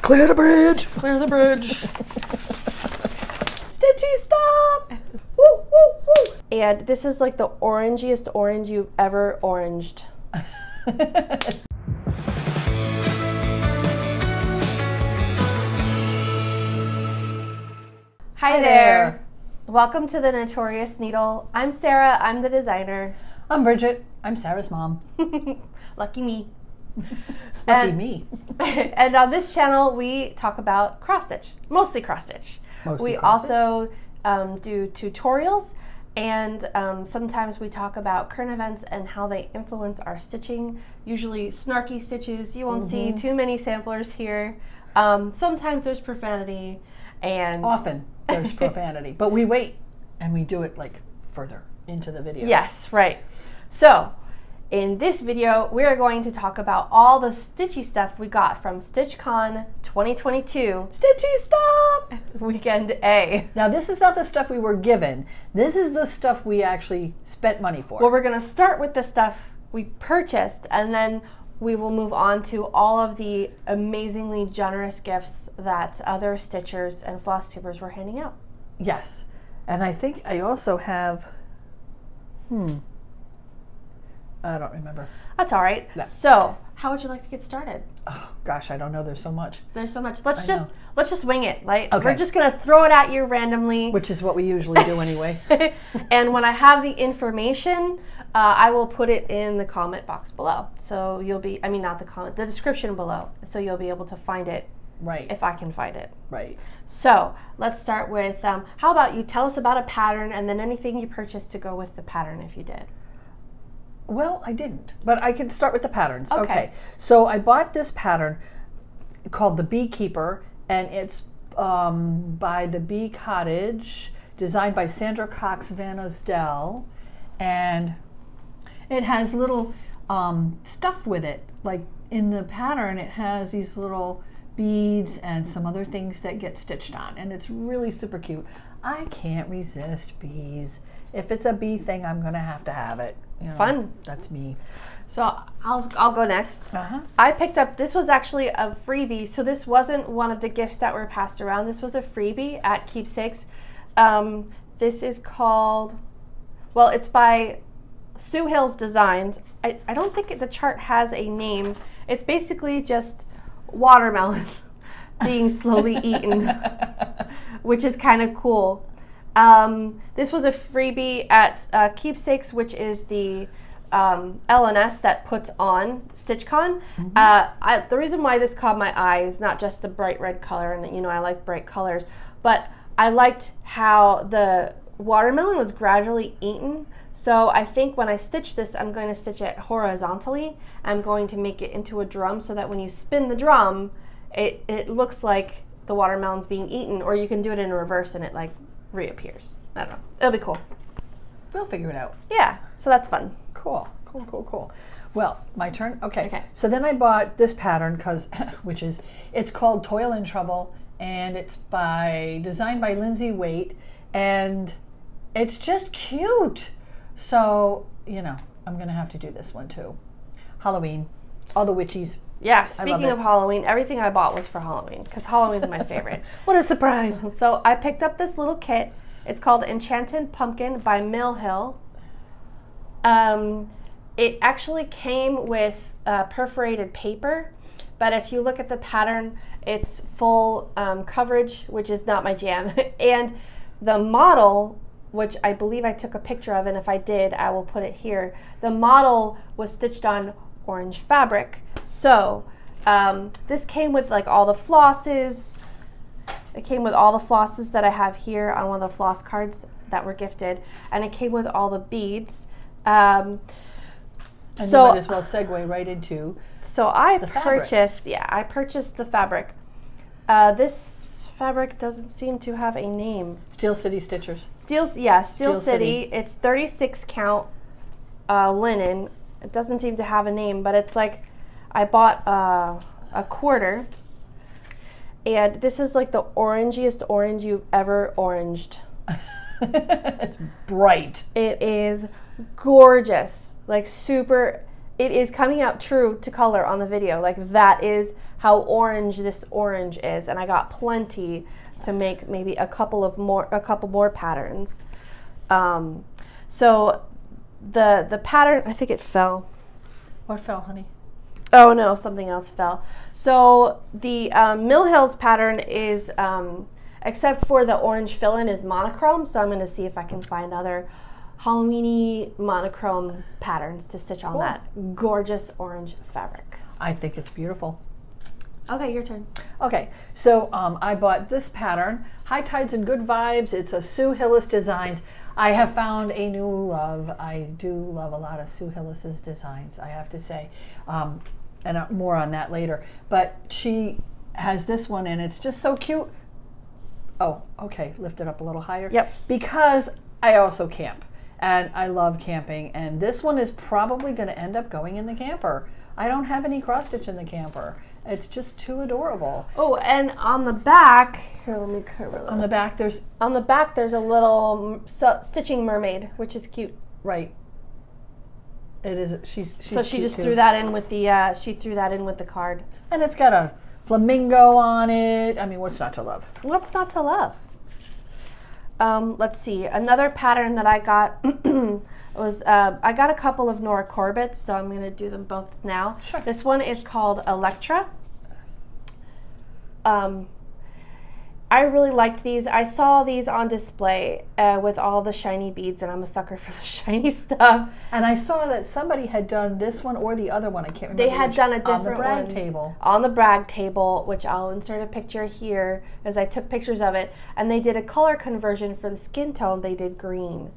Clear the bridge. Clear the bridge. Stitchy stuff. Woo, woo, woo. And this is like the orangiest orange you've ever oranged. Hi there. Welcome to the Notorious Needle. I'm Sarah. I'm the designer. I'm Bridget. I'm Sarah's mom. Lucky me. Lucky me. And on this channel, we talk about cross-stitch, mostly cross-stitch. We also do tutorials, and sometimes we talk about current events and how they influence our stitching, usually snarky stitches. You won't see too many samplers here. Sometimes there's profanity, and often there's profanity, but we wait and we do it like further into the video. Yes, right. So in this video, we are going to talk about all the stitchy stuff we got from StitchCon 2022. Stitchy stuff! Weekend A. Now, this is not the stuff we were given. This is the stuff we actually spent money for. Well, we're going to start with the stuff we purchased, and then we will move on to all of the amazingly generous gifts that other stitchers and Flosstubers were handing out. Yes. And I think I also have, I don't remember. That's all right. No. So, how would you like to get started? Oh gosh, I don't know. There's so much. There's so much. Let's just wing it. Right? Okay. We're just gonna throw it at you randomly, Which is what we usually do anyway. And when I have the information, I will put it in the comment box below. So you'll be, not the comment, the description below. So you'll be able to find it. Right. If I can find it. Right. So let's start with, how about you tell us about a pattern and then anything you purchased to go with the pattern if you did. Well, I didn't, but I can start with the patterns. Okay. So I bought this pattern called the Beekeeper, and it's by the Bee Cottage, designed by Sandra Cox Van Osdell, and it has little stuff with it. Like in the pattern, it has these little beads and some other things that get stitched on, and it's really super cute. I can't resist bees. If it's a bee thing, I'm gonna have to have it. You know, Fun. That's me. So I'll go next. Uh-huh. I picked up, this was actually a freebie, so this wasn't one of the gifts that were passed around. This was a freebie at Keepsakes. This is called, well, it's by Sue Hill's Designs. I don't think the chart has a name. It's basically just watermelons being slowly eaten, which is kind of cool. This was a freebie at Keepsakes, which is the LNS that puts on StitchCon. The reason why this caught my eye is not just the bright red color, and I like bright colors, but I liked how the watermelon was gradually eaten. So I think when I stitch this, I'm going to stitch it horizontally. I'm going to make it into a drum so that when you spin the drum, it looks like the watermelon's being eaten, or you can do it in reverse and it like reappears. I don't know. It'll be cool. We'll figure it out. Yeah, so that's fun. Cool. Well, my turn? Okay. So then I bought this pattern, it's called Toil and Trouble, and it's designed by Lindsey and it's just cute. So, I'm going to have to do this one too. Halloween. All the witchies. Yeah, speaking of Halloween, everything I bought was for Halloween, because Halloween's my favorite. What a surprise. So I picked up this little kit. It's called Enchanted Pumpkin by Mill Hill. It actually came with perforated paper, but if you look at the pattern, it's full coverage, which is not my jam. And the model, which I believe I took a picture of, and if I did, I will put it here. The model was stitched on orange fabric. So this came with like all the flosses. It came with all the flosses that I have here on one of the floss cards that were gifted, and it came with all the beads. And so you might as well segue right into I purchased the fabric. This fabric doesn't seem to have a name. Steel City Stitchers. Steel City. It's 36 count linen. It doesn't seem to have a name, but it's like I bought a quarter, and this is like the orangiest orange you've ever oranged. It's bright. It is gorgeous, like super. it is coming out true to color on the video. Like that is how orange this orange is, and I got plenty to make maybe a couple more patterns. So the pattern, I think it fell. What fell, honey? Oh no, something else fell. So the Mill Hills pattern is, except for the orange fill-in, is monochrome. So I'm going to see if I can find other Halloween-y monochrome patterns to stitch on that gorgeous orange fabric. I think it's beautiful. Okay, your turn. Okay, so I bought this pattern, High Tides and Good Vibes. It's a Sue Hillis Designs. I have found a new love. I do love a lot of Sue Hillis's designs, I have to say. And more on that later. But she has this one, and it's just so cute. Oh, okay, lift it up a little higher. Yep. Because I also camp, and I love camping, and this one is probably going to end up going in the camper. I don't have any cross stitch in the camper. It's just too adorable. Oh, and on the back, here, let me cover that. On the back, there's a little stitching mermaid, which is cute. Right. It is. She's so she just too. threw that in with the she threw that in with the card. And it's got a flamingo on it. I mean, what's not to love? What's not to love? Let's see. Another pattern that I got was I got a couple of Nora Corbets, so I'm going to do them both now. Sure. This one is called Electra. I really liked these. I saw these on display with all the shiny beads, and I'm a sucker for the shiny stuff. And I saw that somebody had done this one or the other one. I can't remember. They had done a different on the brag one table. On the brag table, which I'll insert a picture here as I took pictures of it. And they did a color conversion for the skin tone. They did green.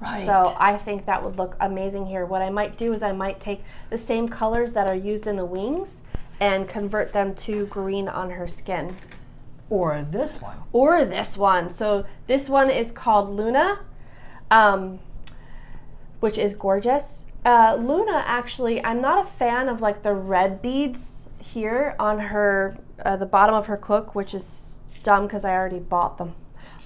Right. So I think that would look amazing here. What I might do is I might take the same colors that are used in the wings and convert them to green on her skin. Or this one. Or this one. So this one is called Luna, which is gorgeous. Luna, actually, I'm not a fan of like the red beads here on her, the bottom of her cloak, which is dumb because I already bought them.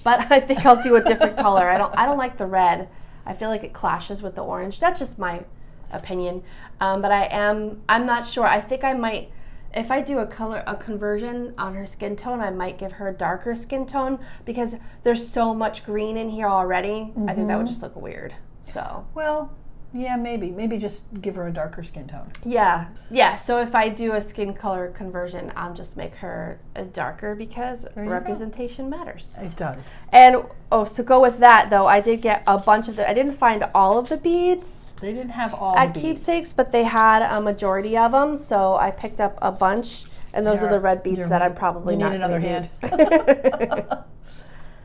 But I think I'll do a different color. I don't like the red. I feel like it clashes with the orange. That's just my opinion. But I'm not sure. I think I might, if I do a conversion on her skin tone, I might give her a darker skin tone because there's so much green in here already. I think that would just look weird. So. Well, yeah, maybe just give her a darker skin tone. Yeah. So if I do a skin color conversion, I'll just make her a darker because representation matters. It does. And so go with that though. I did get a bunch of the. I didn't find all of the beads. They didn't have all at the beads. Keepsakes, but they had a majority of them. So I picked up a bunch, and those are the red beads that I'm probably not going to use.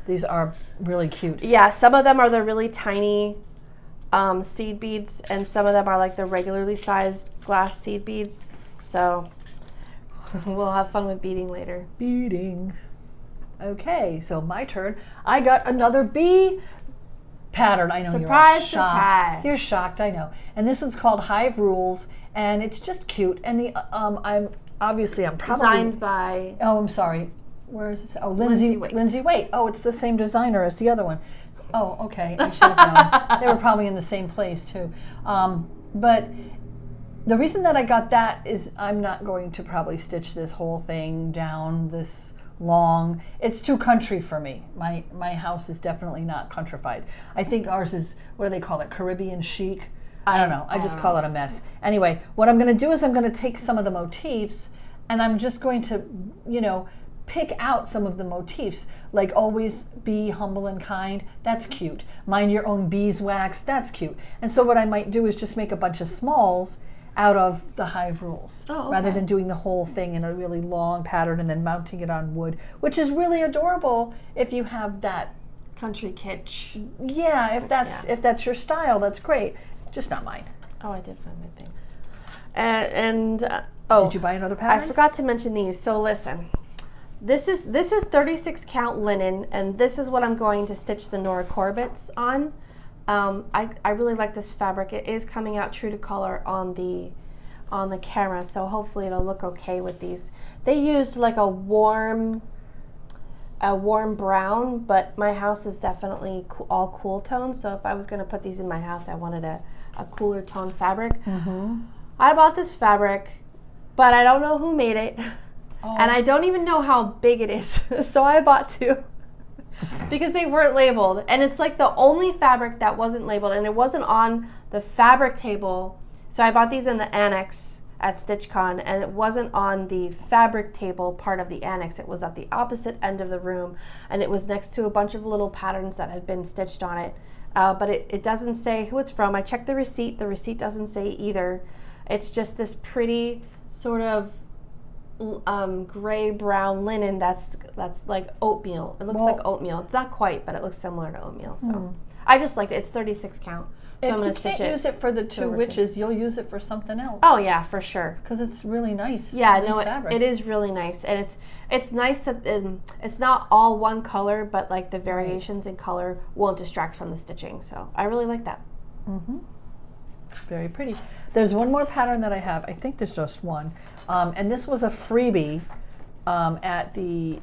These are really cute. Yeah, some of them are the really tiny seed beads, and some of them are like the regularly sized glass seed beads. So we'll have fun with beading later. Beading. Okay, so my turn. I got another bee pattern. I know you're all shocked. Surprise. You're shocked, I know. And this one's called Hive Rules, and it's just cute. And the I'm probably designed by. Oh, I'm sorry. Where is this? Oh, Lindsey Wait. Oh, it's the same designer as the other one. Oh, okay. I should have known. They were probably in the same place too. But the reason that I got that is I'm not going to probably stitch this whole thing down this long. It's too country for me. My house is definitely not countrified. I think ours is, what do they call it? Caribbean chic? I don't know. I just call it a mess. Anyway, what I'm going to do is I'm going to take some of the motifs and I'm just going to, pick out some of the motifs, like always be humble and kind. That's cute. Mind your own beeswax. That's cute. And so what I might do is just make a bunch of smalls out of the Hive Rules, rather than doing the whole thing in a really long pattern and then mounting it on wood, which is really adorable if you have that country kitsch. Yeah, if that's your style, that's great. Just not mine. Oh, I did find my thing. Did you buy another pattern? I forgot to mention these. So listen. This is 36 count linen, and this is what I'm going to stitch the Nora Corbets on. I really like this fabric. It is coming out true to color on the camera, so hopefully it'll look okay with these. They used like a warm brown, but my house is definitely all cool tones, so if I was going to put these in my house, I wanted a cooler tone fabric. I bought this fabric, but I don't know who made it. Oh. And I don't even know how big it is. So I bought 2 because they weren't labeled. And it's like the only fabric that wasn't labeled, and it wasn't on the fabric table. So I bought these in the annex at StitchCon, and it wasn't on the fabric table part of the annex. It was at the opposite end of the room, and it was next to a bunch of little patterns that had been stitched on it. But it doesn't say who it's from. I checked the receipt. The receipt doesn't say either. It's just this pretty sort of gray-brown linen that's like oatmeal. It looks like oatmeal. It's not quite, but it looks similar to oatmeal. So I just liked it. It's 36 count. So If I'm you gonna can't use it for the 2 witches, you'll use it for something else. Oh yeah, for sure. Because it's really nice. Yeah, nice no, fabric. it is really nice, and it's nice that it's not all one color, but like the variations in color won't distract from the stitching. So I really like that. Mm-hmm. Very pretty. There's one more pattern that I have. I think there's just one, and this was a freebie at the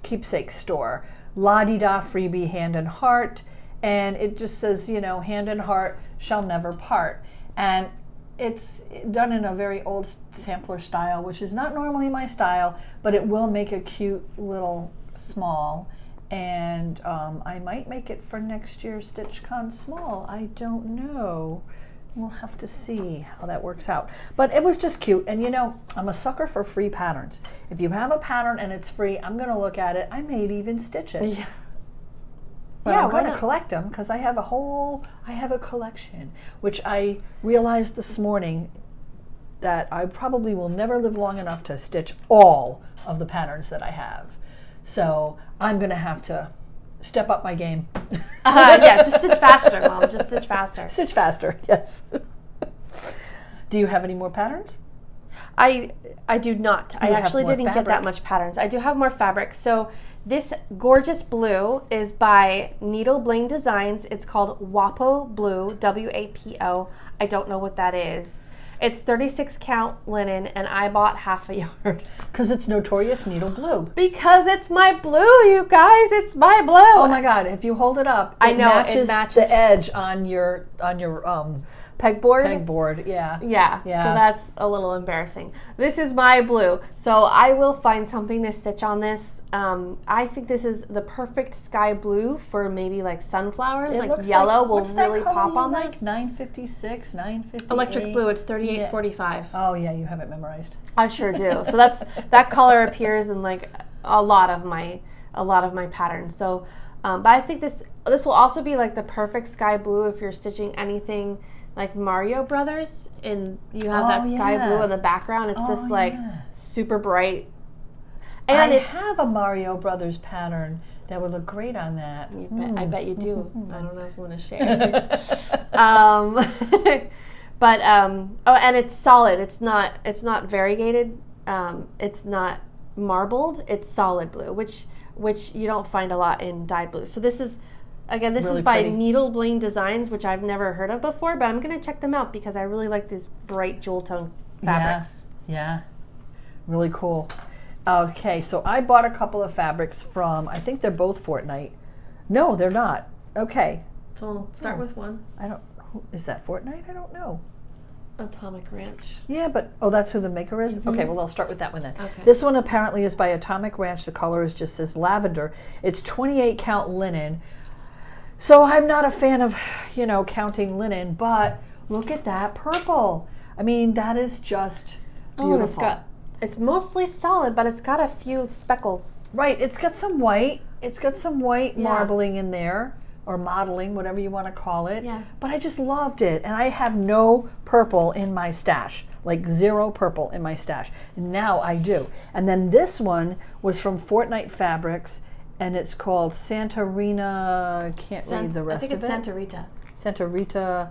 Keepsake store. La-di-da freebie, hand and heart. And it just says, you know, hand and heart shall never part. And it's done in a very old sampler style, which is not normally my style, but it will make a cute little small. And I might make it for next year's StitchCon small. I don't know. We'll have to see how that works out. But it was just cute. And you know, I'm a sucker for free patterns. If you have a pattern and it's free, I'm going to look at it. I may even stitch it. Yeah. But I'm going to collect them because I have a collection, which I realized this morning that I probably will never live long enough to stitch all of the patterns that I have. So I'm going to have to step up my game. Yeah, just stitch faster, Mom. Just stitch faster. Stitch faster, yes. Do you have any more patterns? I do not. I actually didn't get that much patterns. I do have more fabric. So this gorgeous blue is by Needle Bling Designs. It's called Wapo Blue, W-A-P-O. I don't know what that is. It's 36 count linen, and I bought half a yard. Because it's notorious needle blue. Because it's my blue, you guys. It's my blue. Oh my God! If you hold it up, it matches the edge on your pegboard. Pegboard, yeah. Yeah. So that's a little embarrassing. This is my blue, so I will find something to stitch on this. I think this is the perfect sky blue for maybe like sunflowers. Like yellow will really pop on this. 956, 958. Electric blue. It's 3845. Oh yeah, you have it memorized. I sure do. So that color appears in like a lot of my patterns. So, but I think this will also be like the perfect sky blue if you're stitching anything like Mario Brothers, and you have that sky blue in the background. It's this like super bright. And I have a Mario Brothers pattern that would look great on that. I bet you do. I don't know if you want to share. But and it's solid. It's not variegated. It's not marbled. It's solid blue, which you don't find a lot in dyed blue. So this is. Again, this is by Needle Bling Designs, which I've never heard of before, but I'm going to check them out because I really like these bright jewel tone fabrics. Yeah, really cool. Okay, so I bought a couple of fabrics from, I think they're both Fortnite. No, they're not. Okay. So we'll start with one. Is that Fortnite? I don't know. Atomic Ranch. Yeah, but, that's who the maker is? Mm-hmm. Okay, well, I'll start with that one then. Okay. This one apparently is by Atomic Ranch. The color just says lavender. It's 28 count linen. So I'm not a fan of, counting linen, but look at that purple. I mean, that is just beautiful. It's mostly solid, but it's got a few speckles. Right, it's got some white. It's got some white marbling in there, or modeling, whatever you want to call it. Yeah. But I just loved it, and I have no purple in my stash, like 0 purple in my stash. And now I do. And then this one was from Fortnite Fabrics, and it's called Santarina. I can't read the rest of it. I think it's Santa Rita. Santa Rita.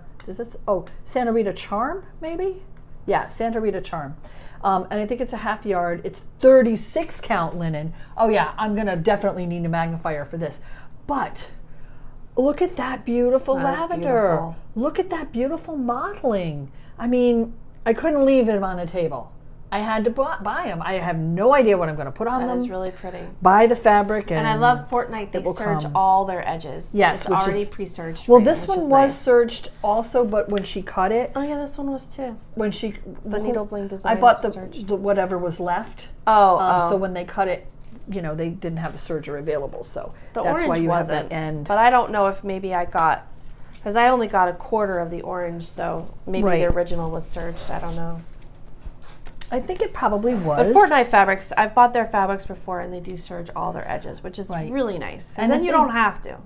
Santa Rita Charm, maybe? Yeah, Santa Rita Charm. And I think it's a half yard. It's 36 count linen. Oh yeah, I'm gonna definitely need a magnifier for this. But look at that beautiful lavender. Beautiful. Look at that beautiful modeling. I mean, I couldn't leave it on the table. I had to buy them. I have no idea what I'm going to put on them. That is really pretty. Buy the fabric, and I love Fortnite. They serge all their edges. Yes, it's already pre-serged. Well, this one was serged also, but when she cut it, oh yeah, this one was too. When she the needle bling design, I bought the whatever was left. So when they cut it, you know, they didn't have a serger available, so that's why you have that end. But I don't know if maybe I got, because I only got a quarter of the orange, so maybe the original was serged. I don't know. I think it probably was. But Fortnite fabrics, I've bought their fabrics before, and they do serge all their edges, which is really nice. And then you don't have to.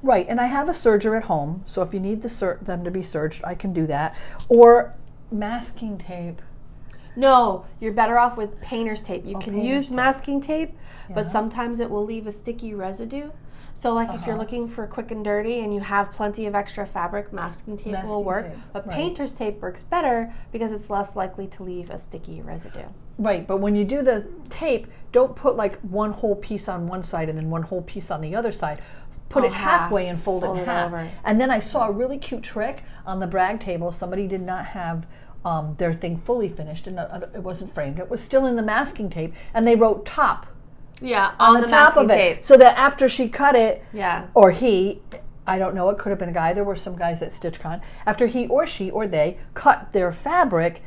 Right, and I have a serger at home, so if you need them to be serged, I can do that. Or masking tape. No, you're better off with painter's tape. You can use masking tape, but sometimes it will leave a sticky residue. So like if you're looking for quick and dirty and you have plenty of extra fabric, masking tape will work. But painter's tape works better because it's less likely to leave a sticky residue. Right, but when you do the tape, don't put like one whole piece on one side and then one whole piece on the other side. Put it halfway and fold it in half. Over. And then I saw a really cute trick on the brag table. Somebody did not have their thing fully finished, and it wasn't framed. It was still in the masking tape, and they wrote top. Yeah, on the top of it, tape. So that after she cut it, or he, I don't know, it could have been a guy. There were some guys at StitchCon. After he or she or they cut their fabric,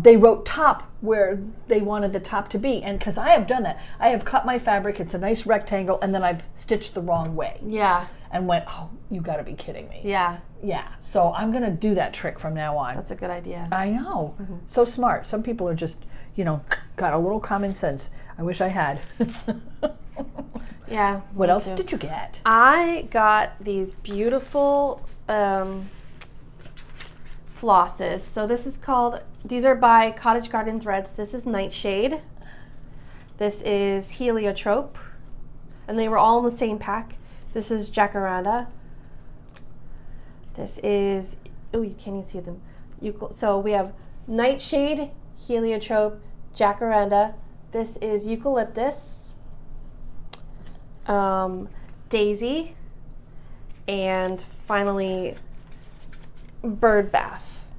they wrote top where they wanted the top to be. And because I have done that, I have cut my fabric. It's a nice rectangle, and then I've stitched the wrong way. Yeah. And went, oh, you got to be kidding me. Yeah. Yeah. So I'm going to do that trick from now on. That's a good idea. I know. Mm-hmm. So smart. Some people are just, you know, got a little common sense. I wish I had. Yeah. What else did you get? I got these beautiful flosses. So this is called, these are by Cottage Garden Threads. This is Nightshade. This is Heliotrope. And they were all in the same pack. This is Jacaranda. This is, oh, you can't even see them. So we have Nightshade, Heliotrope, Jacaranda. This is Eucalyptus, Daisy, and finally Bird Bath.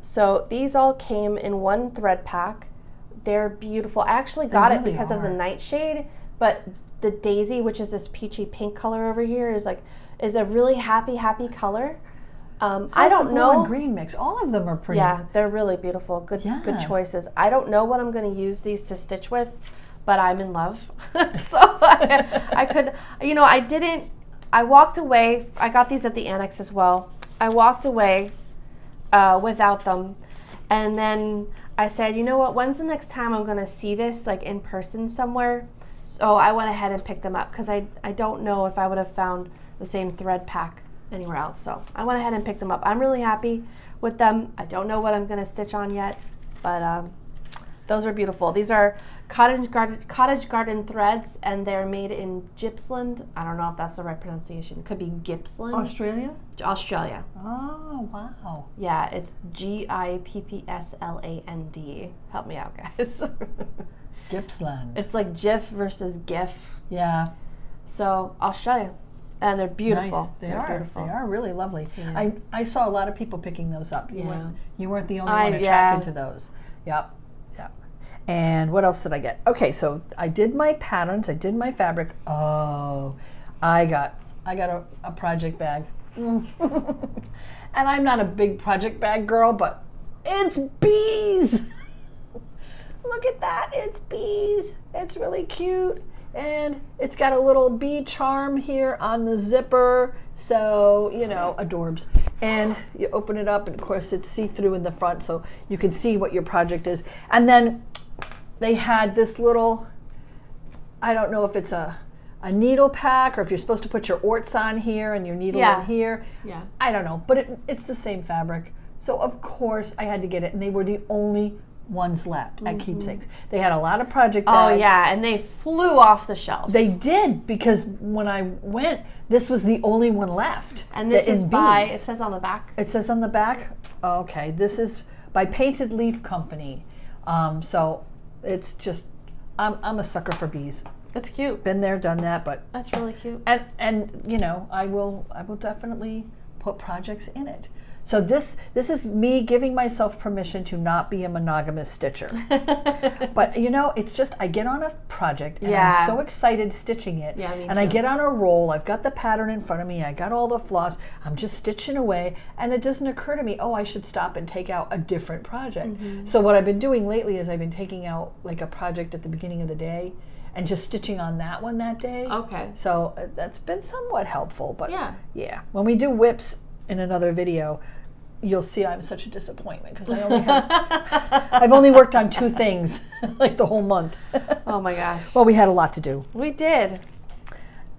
So these all came in one thread pack. They're beautiful. I actually got it because of the Nightshade, but the Daisy, which is this peachy pink color over here, is a really happy color. I don't know. Blue and green mix. All of them are pretty. Yeah, they're really beautiful. Good choices. I don't know what I'm going to use these to stitch with, but I'm in love. So I could, you know, I walked away. I got these at the annex as well. I walked away without them, and then I said, you know what? When's the next time I'm going to see this, like in person somewhere? So I went ahead and picked them up because I don't know if I would have found the same thread pack anywhere else. So I went ahead and picked them up. I'm really happy with them. I don't know what I'm going to stitch on yet, but those are beautiful. These are Cottage Garden Threads, and they're made in Gippsland. I don't know if that's the right pronunciation. It could be Gippsland. Australia? Australia. Oh, wow. Yeah, it's Gippsland. Help me out, guys. Gippsland. It's like GIF versus GIF. Yeah. So Australia, and they're beautiful. Nice. They're beautiful. They are really lovely. Yeah. I saw a lot of people picking those up. You weren't the only one attracted to those. Yep. And what else did I get? Okay, so I did my patterns. I did my fabric. Oh, I got a project bag. And I'm not a big project bag girl, but it's bees. Look at that, it's bees. It's really cute. And it's got a little bee charm here on the zipper. So, you know, adorbs. And you open it up, and of course it's see-through in the front, so you can see what your project is. And then they had this little, I don't know if it's a needle pack or if you're supposed to put your orts on here and your needle in here. Yeah. I don't know, but it's the same fabric. So of course I had to get it, and they were the only ones left at Keepsakes. They had a lot of project bags. Oh yeah, and they flew off the shelves. They did, because when I went, this was the only one left. And this is by, it says on the back. It says on the back? Okay, this is by Painted Leaf Company. So it's just, I'm a sucker for bees. That's cute. Been there, done that, but that's really cute. And you know, I will definitely put projects in it. So this is me giving myself permission to not be a monogamous stitcher. But you know, it's just I get on a project and I'm so excited stitching it. Yeah, me and too. I get on a roll. I've got the pattern in front of me. I got all the floss. I'm just stitching away, and it doesn't occur to me, oh, I should stop and take out a different project. So what I've been doing lately is I've been taking out like a project at the beginning of the day and just stitching on that one that day. Okay. So that's been somewhat helpful. But yeah, when we do whips in another video, you'll see I'm such a disappointment because I've only worked on 2 things like the whole month. Oh my gosh. Well, we had a lot to do. We did.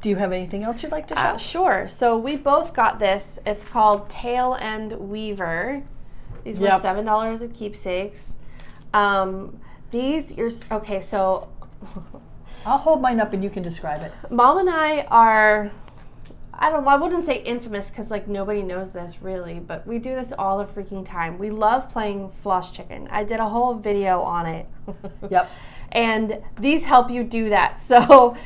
Do you have anything else you'd like to show? Sure. So we both got this. It's called Tail End Weaver. These were $7 at Keepsakes. Okay, so I'll hold mine up and you can describe it. Mom and I are, I wouldn't say infamous because like nobody knows this really, but we do this all the freaking time. We love playing Floss Chicken. I did a whole video on it. Yep. And these help you do that. So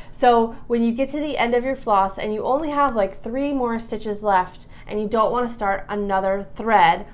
when you get to the end of your floss and you only have like 3 more stitches left and you don't want to start another thread,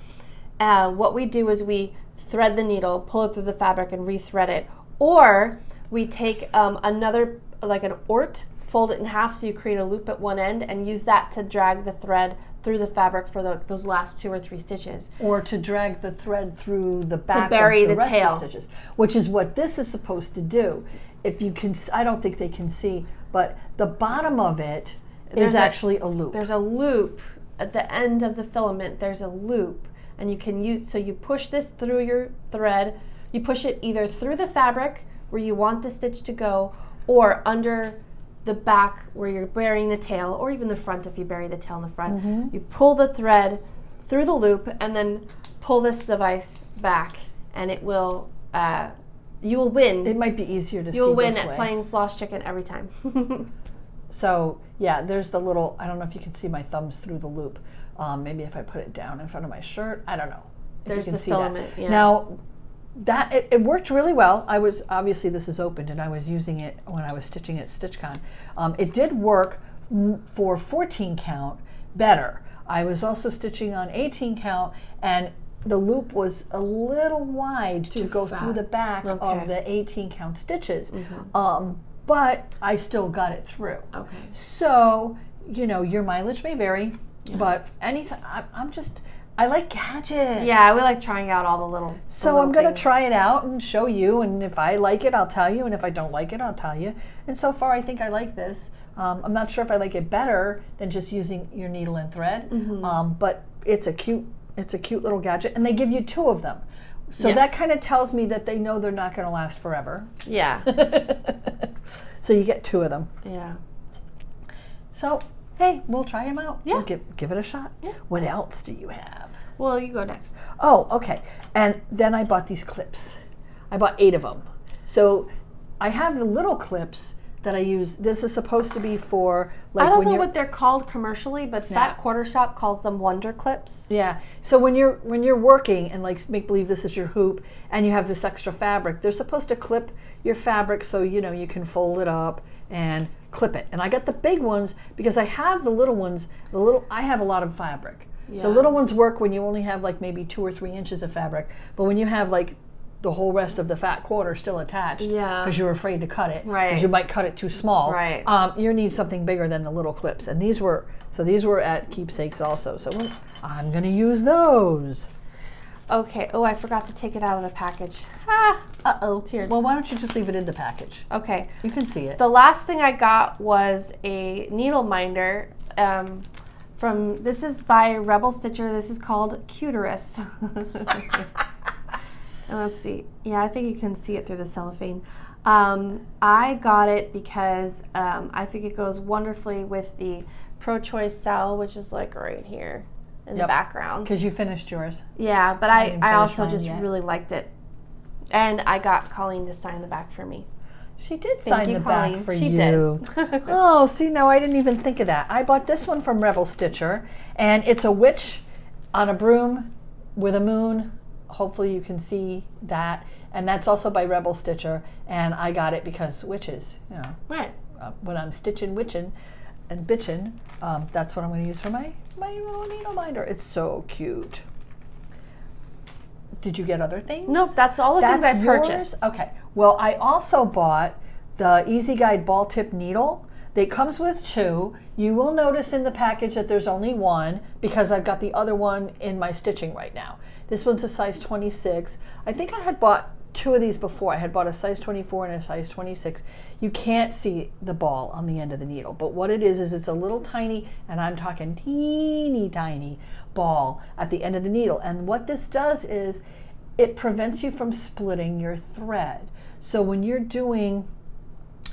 what we do is we thread the needle, pull it through the fabric and rethread it. Or we take another, like an ort, fold it in half so you create a loop at one end and use that to drag the thread through the fabric for those last 2 or 3 stitches. Or to drag the thread through the back to bury of the the rest tail. of the stitches, which is what this is supposed to do. If you can, I don't think they can see, but the bottom of it is actually a loop. There's a loop at the end of the filament. There's a loop, and you can use, so you push this through your thread. You push it either through the fabric where you want the stitch to go, or under the back where you're burying the tail, or even the front if you bury the tail in the front. You pull the thread through the loop and then pull this device back, and it will, you will win. It might be easier to see this way. You'll win at playing Floss Chicken every time. So yeah, there's the little, I don't know if you can see my thumbs through the loop. Maybe if I put it down in front of my shirt, I don't know. There's if you can the see filament, that. yeah. Now, that it worked really well. I was, obviously this is opened and I was using it when I was stitching at StitchCon. It did work for 14 count better. I was also stitching on 18 count and the loop was a little wide to go through the back of the 18 count stitches. But I still got it through. Okay. So, you know, your mileage may vary, but anytime, I like gadgets. Yeah, we like trying out all the little So I'm going to try it out and show you, and if I like it, I'll tell you, and if I don't like it, I'll tell you. And so far, I think I like this. I'm not sure if I like it better than just using your needle and thread, but it's a cute little gadget, and they give you 2 of them. So that kind of tells me that they know they're not going to last forever. Yeah. So you get 2 of them. Yeah. So, hey, we'll try them out. Yeah. We'll give it a shot. Yeah. What else do you have? Well, you go next. Oh, okay. And then I bought these clips. I bought 8 of them. So I have the little clips that I use. This is supposed to be for like I don't when know you're, what they're called commercially, but Fat Quarter Shop calls them Wonder Clips. yeah. So when you're working and like make believe this is your hoop and you have this extra fabric, they're supposed to clip your fabric so you know you can fold it up and clip it. And I got the big ones because I have the little ones. I have a lot of fabric. Yeah. The little ones work when you only have like maybe 2 or 3 inches of fabric, but when you have like the whole rest of the fat quarter still attached because you're afraid to cut it because you might cut it too small. Right. You need something bigger than the little clips, and these were at Keepsakes also. So I'm going to use those. Okay. Oh, I forgot to take it out of the package. Ah. Uh-oh. Tears. Well, why don't you just leave it in the package? Okay. You can see it. The last thing I got was a needle minder. This is by Rebel Stitcher. This is called Cuterus. And let's see. Yeah, I think you can see it through the cellophane. I got it because I think it goes wonderfully with the Pro Choice cell, which is like right here in the background. Because you finished yours. Yeah, but I also just yet. really liked it. And I got Colleen to sign the back for me. She did sign the Colleen. back for She you. did. Oh, see, now I didn't even think of that. I bought this one from Rebel Stitcher, and it's a witch on a broom with a moon. Hopefully you can see that. And that's also by Rebel Stitcher, and I got it because witches, you know. Right. When I'm stitching witching. and bitchin'. That's what I'm going to use for my little needle minder. It's so cute. Did you get other things? Nope, that's all the things I purchased. Okay. Well, I also bought the Easy Guide ball tip needle. It comes with 2. You will notice in the package that there's only 1 because I've got the other one in my stitching right now. This one's a size 26. I think I had bought 2 of these before. I had bought a size 24 and a size 26. You can't see the ball on the end of the needle, but what it is it's a little tiny, and I'm talking teeny tiny ball at the end of the needle. And what this does is it prevents you from splitting your thread. So when you're doing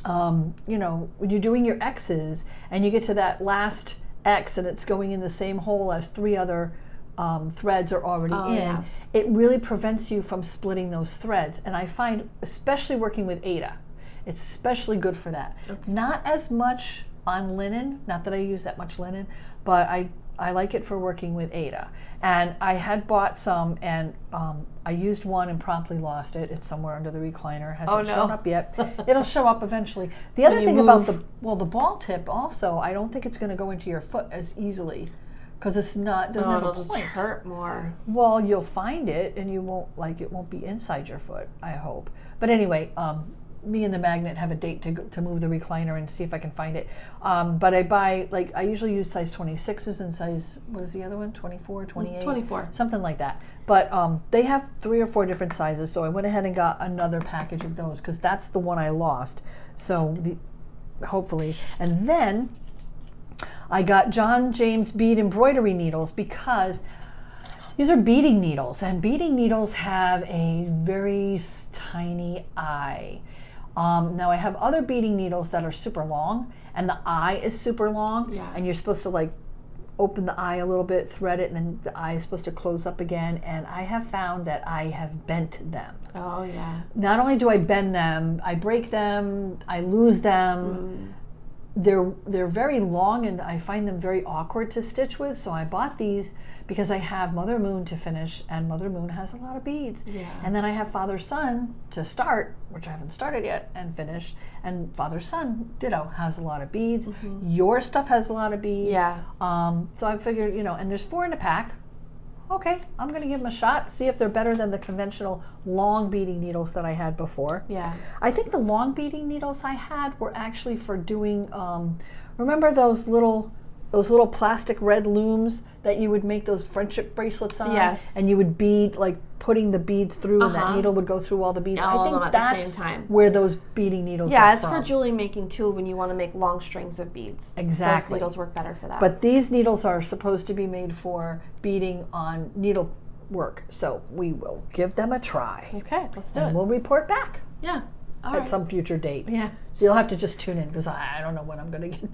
when you're doing your X's and you get to that last X and it's going in the same hole as 3 other threads are already in, yeah. It really prevents you from splitting those threads. And I find, especially working with evah, it's especially good for that. Okay. Not as much on linen, not that I use that much linen, but I like it for working with evah. And I had bought some, and I used one and promptly lost it. It's somewhere under the recliner. Hasn't shown up yet. It'll show up eventually. The other thing about the ball tip also, I don't think it's going to go into your foot as easily because it's not doesn't have a just point. hurt more. Well, you'll find it, and you won't it won't be inside your foot, I hope. But anyway, me and the magnet have a date to move the recliner and see if I can find it. But I buy, I usually use size 26s and size, what is the other one? 24, 28? 24. Something like that. But they have 3 or 4 different sizes, so I went ahead and got another package of those because that's the one I lost. So hopefully. And then I got John James bead embroidery needles because these are beading needles, and beading needles have a very tiny eye. Now I have other beading needles that are super long, and the eye is super long, and you're supposed to open the eye a little bit, thread it, and then the eye is supposed to close up again, and I have found that I have bent them. Oh yeah. Not only do I bend them, I break them, I lose them. They're very long, and I find them very awkward to stitch with, so I bought these because I have Mother Moon to finish, and Mother Moon has a lot of beads. Yeah. And then I have Father Son to start, which I haven't started yet, and finish, and Father Son, ditto, has a lot of beads. Your stuff has a lot of beads. Yeah. So I figured, and there's 4 in a pack. Okay, I'm going to give them a shot, see if they're better than the conventional long beading needles that I had before. Yeah. I think the long beading needles I had were actually for doing, remember those little plastic red looms that you would make those friendship bracelets on? Yes. And you would bead, putting the beads through, and that needle would go through all the beads. All I think of them at that's the same time. where those beading needles are Yeah, it's from. for jewelry making too when you want to make long strings of beads. Exactly. Those needles work better for that. But these needles are supposed to be made for beading on needle work, so we will give them a try. Okay, let's do And it. we'll report back Yeah. All at right. some future date. Yeah. So you'll have to just tune in because I don't know when I'm going to get.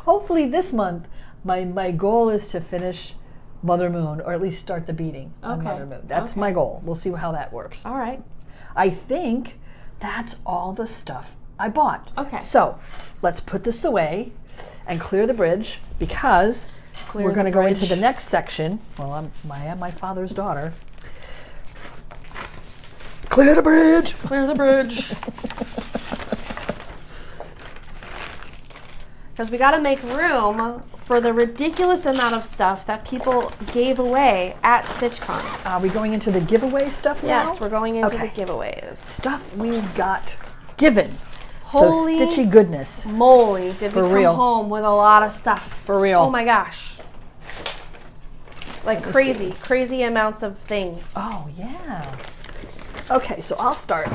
Hopefully this month, my goal is to finish Mother Moon, or at least start the beading on Okay. Mother Moon. That's my goal. We'll see how that works. All right. I think that's all the stuff I bought. Okay. So let's put this away and clear the bridge because we're going to go into the next section. Well, I am my father's daughter. Clear the bridge. Clear the bridge. Because we got to make room for the ridiculous amount of stuff that people gave away at StitchCon. Are we going into the giveaway stuff now? Yes, we're going into Okay. the giveaways. Stuff we got given. Holy so Stitchy goodness. moly, did For we come real. home with a lot of stuff. For real. Oh my gosh. Like crazy amounts of things. Oh, yeah. Okay, so I'll start.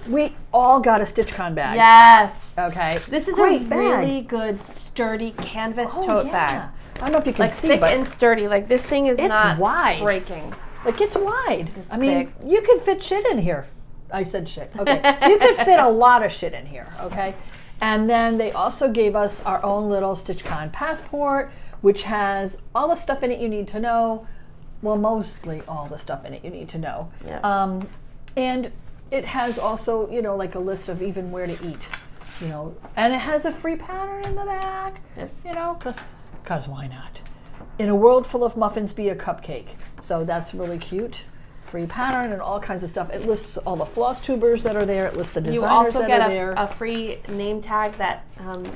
We all got a StitchCon bag. Yes. Okay. This is Great a bag. really good sturdy canvas tote bag. I don't know if you can Like see, thick but and sturdy. Like this thing is it's not wide. breaking. It's wide. It's I mean, big. you could fit shit in here. I said shit. Okay. You could fit a lot of shit in here. Okay. And then they also gave us our own little StitchCon passport, which has all the stuff in it you need to know. Well, mostly all the stuff in it you need to know. Yeah. And it has also, like a list of even where to eat, and it has a free pattern in the back, because why not? In a world full of muffins, be a cupcake. So that's really cute. free pattern and all kinds of stuff. It lists all the floss tubers that are there. It lists the designers You also that get are there. a free name tag that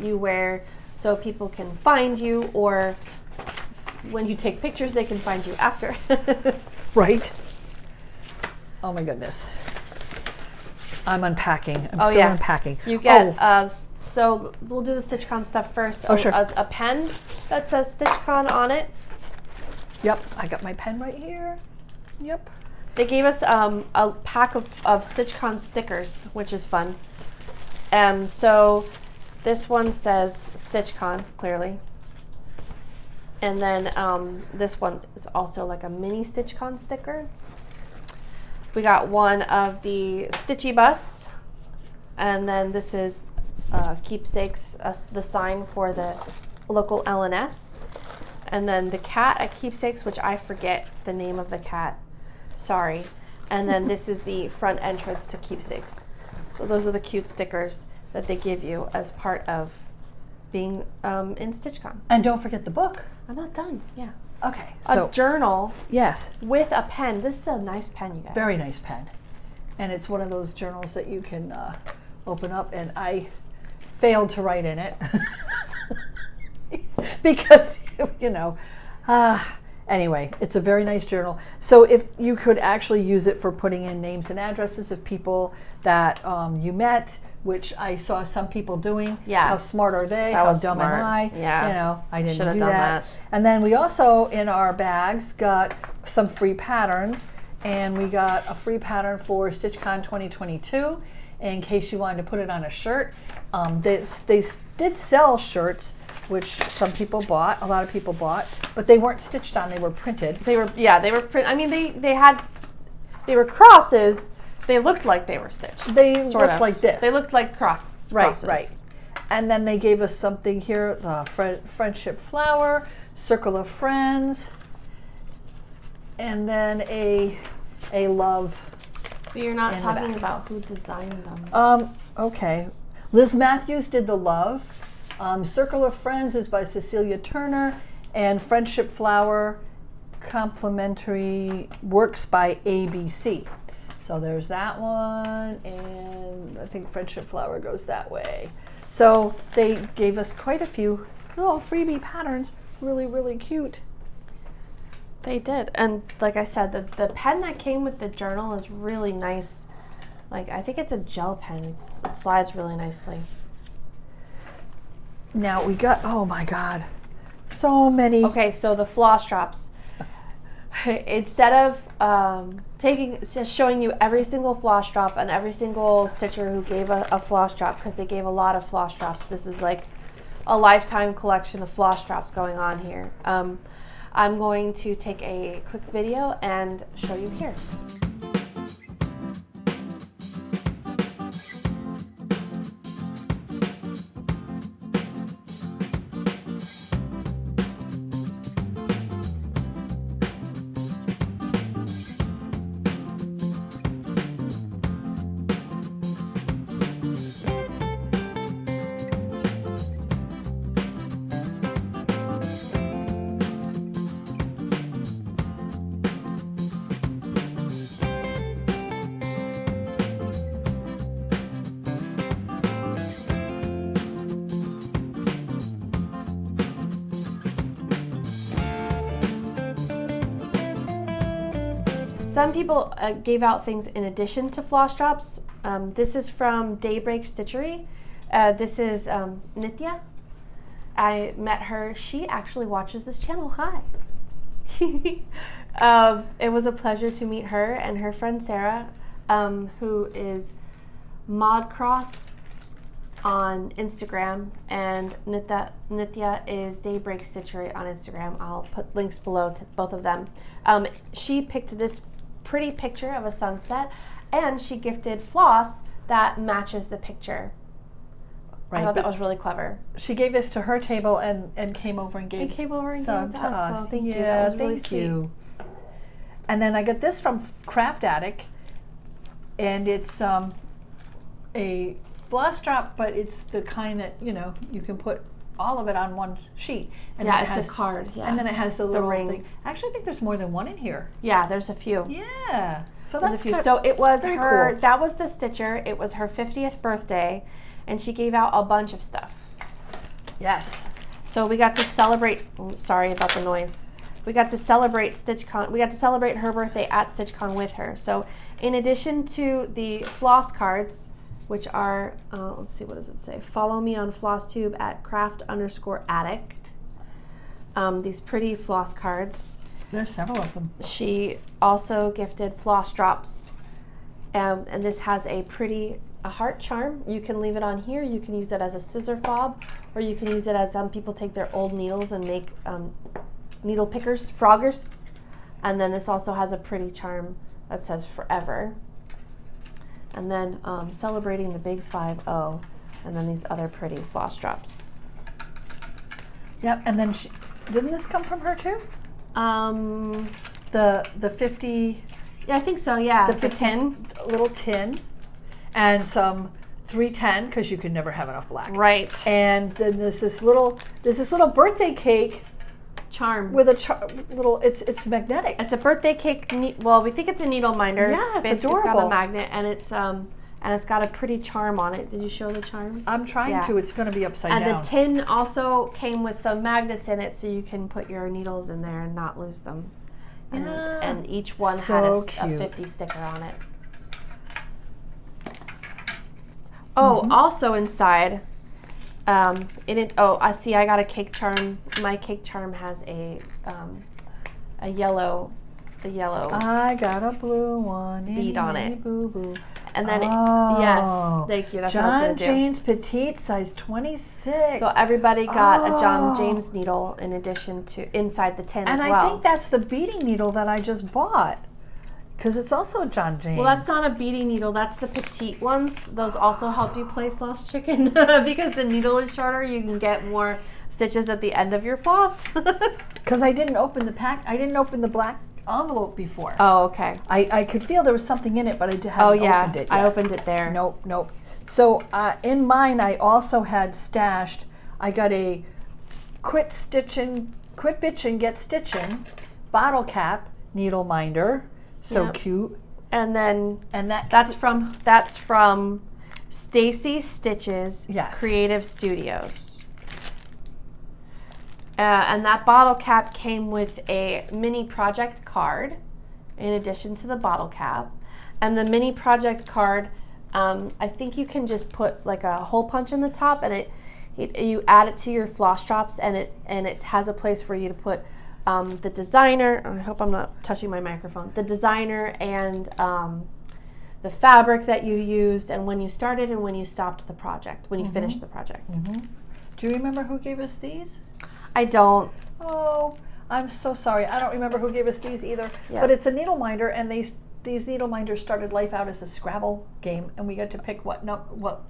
you wear so people can find you, or when you take pictures, they can find you after. Right? Oh my goodness. I'm unpacking. I'm still unpacking. You get, so we'll do the StitchCon stuff first. Oh, sure. A pen that says StitchCon on it. Yep, I got my pen right here. Yep. They gave us a pack of StitchCon stickers, which is fun. So this one says StitchCon, clearly. And then this one is also like a mini StitchCon sticker. We got one of the Stitchy Bus. And then this is Keepsakes, the sign for the local LNS. And then the cat at Keepsakes, which I forget the name of the cat. Sorry. And then this is the front entrance to Keepsakes. So those are the cute stickers that they give you as part of being in StitchCon. And don't forget the book. I'm not done. Yeah. Okay. So a journal. Yes. With a pen. This is a nice pen, you guys. Very nice pen. And it's one of those journals that you can open up, and I failed to write in it because, you know, anyway, it's a very nice journal. So if you could actually use it for putting in names and addresses of people that you met, which I saw some people doing. Yeah. How smart are they? That How was dumb smart. am I? Yeah. You know, I didn't Should've do done that. that. And then we also, in our bags, got some free patterns. And we got a free pattern for StitchCon 2022 in case you wanted to put it on a shirt. They did sell shirts, which some people bought, a lot of people bought, but they weren't stitched on, they were printed. They were I mean, they were crosses. They looked like they were stitched. They sort looked of. like this. They looked like crosses. Right. And then they gave us something here, the friendship flower, circle of friends, and then a love. But you're not in the talking back. about who designed them. Okay. Liz Matthews did the love. Circle of Friends is by Cecilia Turner, and Friendship Flower Complimentary Works by ABC. So there's that one, and I think Friendship Flower goes that way. So they gave us quite a few little freebie patterns, really, really cute. They did. And like I said, the pen that came with the journal is really nice. Like, I think it's a gel pen. It slides really nicely. Now we got, oh my God, so many. Okay, so the floss drops. Instead of just showing you every single floss drop and every single stitcher who gave a floss drop, because they gave a lot of floss drops. This is like a lifetime collection of floss drops going on here. I'm going to take a quick video and show you here. Some people gave out things in addition to floss drops. This is from Daybreak Stitchery. This is Nitya. I met her. She actually watches this channel. Hi. It was a pleasure to meet her and her friend Sarah, who is Modcross on Instagram, and Nitya is Daybreak Stitchery on Instagram. I'll put links below to both of them. She picked this pretty picture of a sunset, and she gifted floss that matches the picture. Right, I thought that was really clever. She gave this to her table and came over and gave some to us. So thank you. That was really sweet. And then I got this from Craft Attic, and it's a floss drop, but it's the kind that, you know, you can put all of it on one sheet. And Yeah, then it it's has, a card. Yeah. And then it has the little ring. thing. Actually, I think there's more than one in here. Yeah, there's a few. Yeah. So There's that's a few. good. So it was Very her, cool. that was the stitcher. It was her 50th birthday, and she gave out a bunch of stuff. Yes. So we got to celebrate, sorry about the noise. We got to celebrate StitchCon. We got to celebrate her birthday at StitchCon with her. So in addition to the floss cards, which are, let's see, what does it say? Follow me on Flosstube at craft_addict. These pretty floss cards. There's several of them. She also gifted floss drops. And this has a heart charm. You can leave it on here. You can use it as a scissor fob, or you can use it as people take their old needles and make needle pickers, froggers. And then this also has a pretty charm that says forever. And then celebrating the big 5-0, and then these other pretty floss drops. Yep. And then didn't this come from her too? The 50. Yeah, I think so. Yeah, The 10 little tin, and some 310 because you can never have enough black. Right. And then there's this little birthday cake Charm. with a little. It's magnetic. It's a birthday cake. Well, we think it's a needle minder. Yeah, it's basically, it's got adorable. a magnet, and it's got a pretty charm on it. Did you show the charm? I'm trying to. It's going to be upside And down. the tin also came with some magnets in it, so you can put your needles in there and not lose them. And each one had a cute. 50 sticker on it. Oh, also inside, I see. I got a cake charm. My cake charm has a yellow. I got a blue one. Bead on it. Boo boo. And then, Oh. yes, thank you. That's what I was John going to do. James Petite, size 26. So everybody got a John Oh. James needle in addition to inside the tin and as well. I think that's the beading needle that I just bought, because it's also a John James. Well, that's not a beading needle. That's the petite ones. Those also help you play floss chicken because the needle is shorter. You can get more stitches at the end of your floss. Because I didn't open the pack. I didn't open the black envelope before. Oh, okay. I could feel there was something in it, but I haven't opened it yet. I opened it there. Nope. So in mine, I also had stashed. I got a quit bitchin', get stitchin' bottle cap needle minder. So Yep. cute. And then That's that's from Stacy Stitches Yes. Creative Studios. And that bottle cap came with a mini project card in addition to the bottle cap. And the mini project card, I think you can just put like a hole punch in the top, and you add it to your floss drops, and it has a place for you to put the designer. I hope I'm not touching my microphone. The designer and the fabric that you used, and when you started and when you stopped the project, when you finished the project. Mm-hmm. Do you remember who gave us these? I don't. Oh, I'm so sorry. I don't remember who gave us these either. Yeah. But it's a needle minder, and these needle minders started life out as a Scrabble game, and we got to pick what You got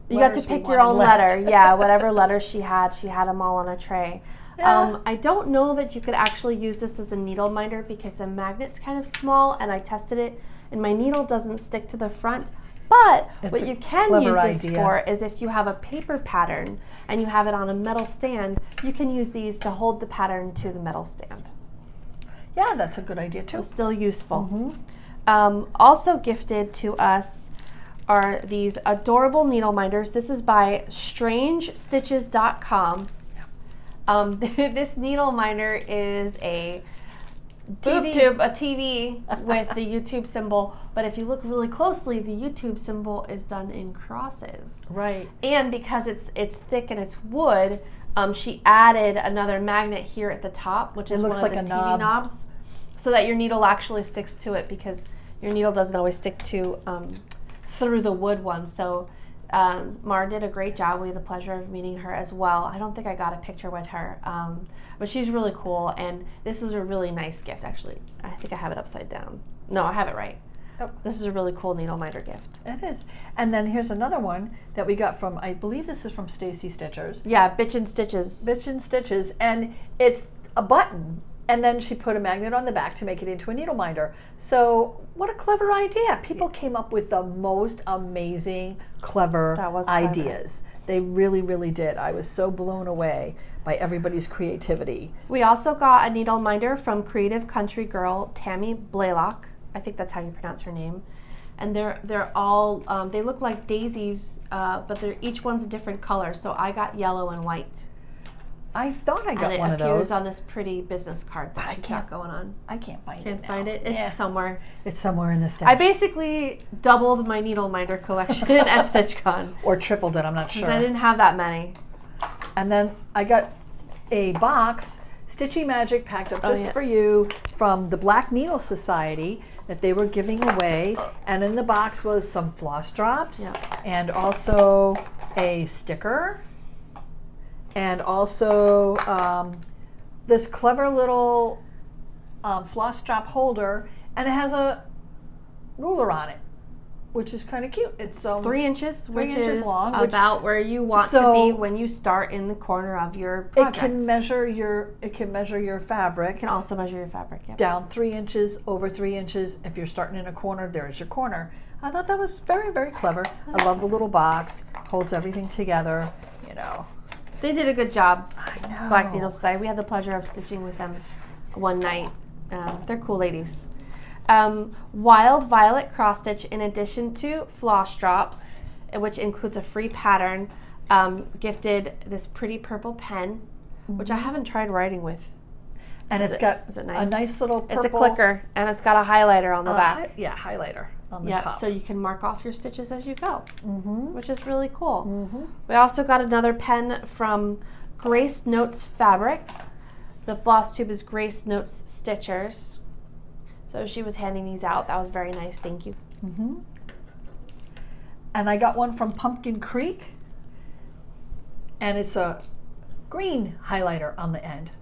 to letters we pick your wanted own left. letter. Yeah, whatever letters she had them all on a tray. Yeah. I don't know that you could actually use this as a needle minder because the magnet's kind of small, and I tested it, and my needle doesn't stick to the front. But It's what a you can clever use this idea. for is if you have a paper pattern and you have it on a metal stand, you can use these to hold the pattern to the metal stand. Yeah, that's a good idea too. So still useful. Mm-hmm. Also gifted to us are these adorable needle minders. This is by StrangeStitches.com. This needle minder is a boob tube, a TV with the YouTube symbol, but if you look really closely, the YouTube symbol is done in crosses. Right. And because it's thick and it's wood, she added another magnet here at the top, which is looks one of like the a TV knob. knobs, so that your needle actually sticks to it, because your needle doesn't always stick to through the wood one. So Mar did a great job. We had the pleasure of meeting her as well. I don't think I got a picture with her, but she's really cool, and this was a really nice gift, actually. I think I have it upside down. No, I have it right. Oh. This is a really cool needle minder gift. It is. And then here's another one that we got from, I believe this is from Stacy Stitchers. Yeah, Bitchin' Stitches. Bitchin' Stitches, and it's a button And then she put a magnet on the back to make it into a needle minder. So what a clever idea. People came up with the most amazing, clever ideas. They really, really did. I was so blown away by everybody's creativity. We also got a needle minder from creative country girl Tammy Blaylock. I think that's how you pronounce her name. And they're all, they look like daisies, but each one's a different color. So I got yellow and white. I thought I got one of those. And it appears on this pretty business card that I got going on. I can't find it. Can't find it? It's somewhere. It's somewhere in the stash. I basically doubled my needle minder collection at StitchCon. Or tripled it, I'm not sure. I didn't have that many. And then I got a box, Stitchy Magic packed up just for you, from the Black Needle Society that they were giving away. And in the box was some floss drops and also a sticker. And also this clever little floss drop holder, and it has a ruler on it, which is kind of cute. It's 3 inches, which is long, about where you want to be when you start in the corner of your project. It can measure your fabric. It can also measure your fabric. Yep. Down 3 inches, over 3 inches. If you're starting in a corner, there's your corner. I thought that was very, very clever. I love the little box. Holds everything together. You know. They did a good job. I know. Black Needle Society. We had the pleasure of stitching with them one night. They're cool ladies. Wild Violet cross stitch, in addition to floss drops, which includes a free pattern, gifted this pretty purple pen, which I haven't tried writing with. And it's got nice? A nice little purple. It's a clicker, and it's got a highlighter on the back. Highlighter on the top. So you can mark off your stitches as you go, which is really cool. We also got another pen from Grace Notes Fabrics. The Flosstube is Grace Notes Stitchers. So she was handing these out. That was very nice. Thank you. And I got one from Pumpkin Creek, and it's a green highlighter on the end.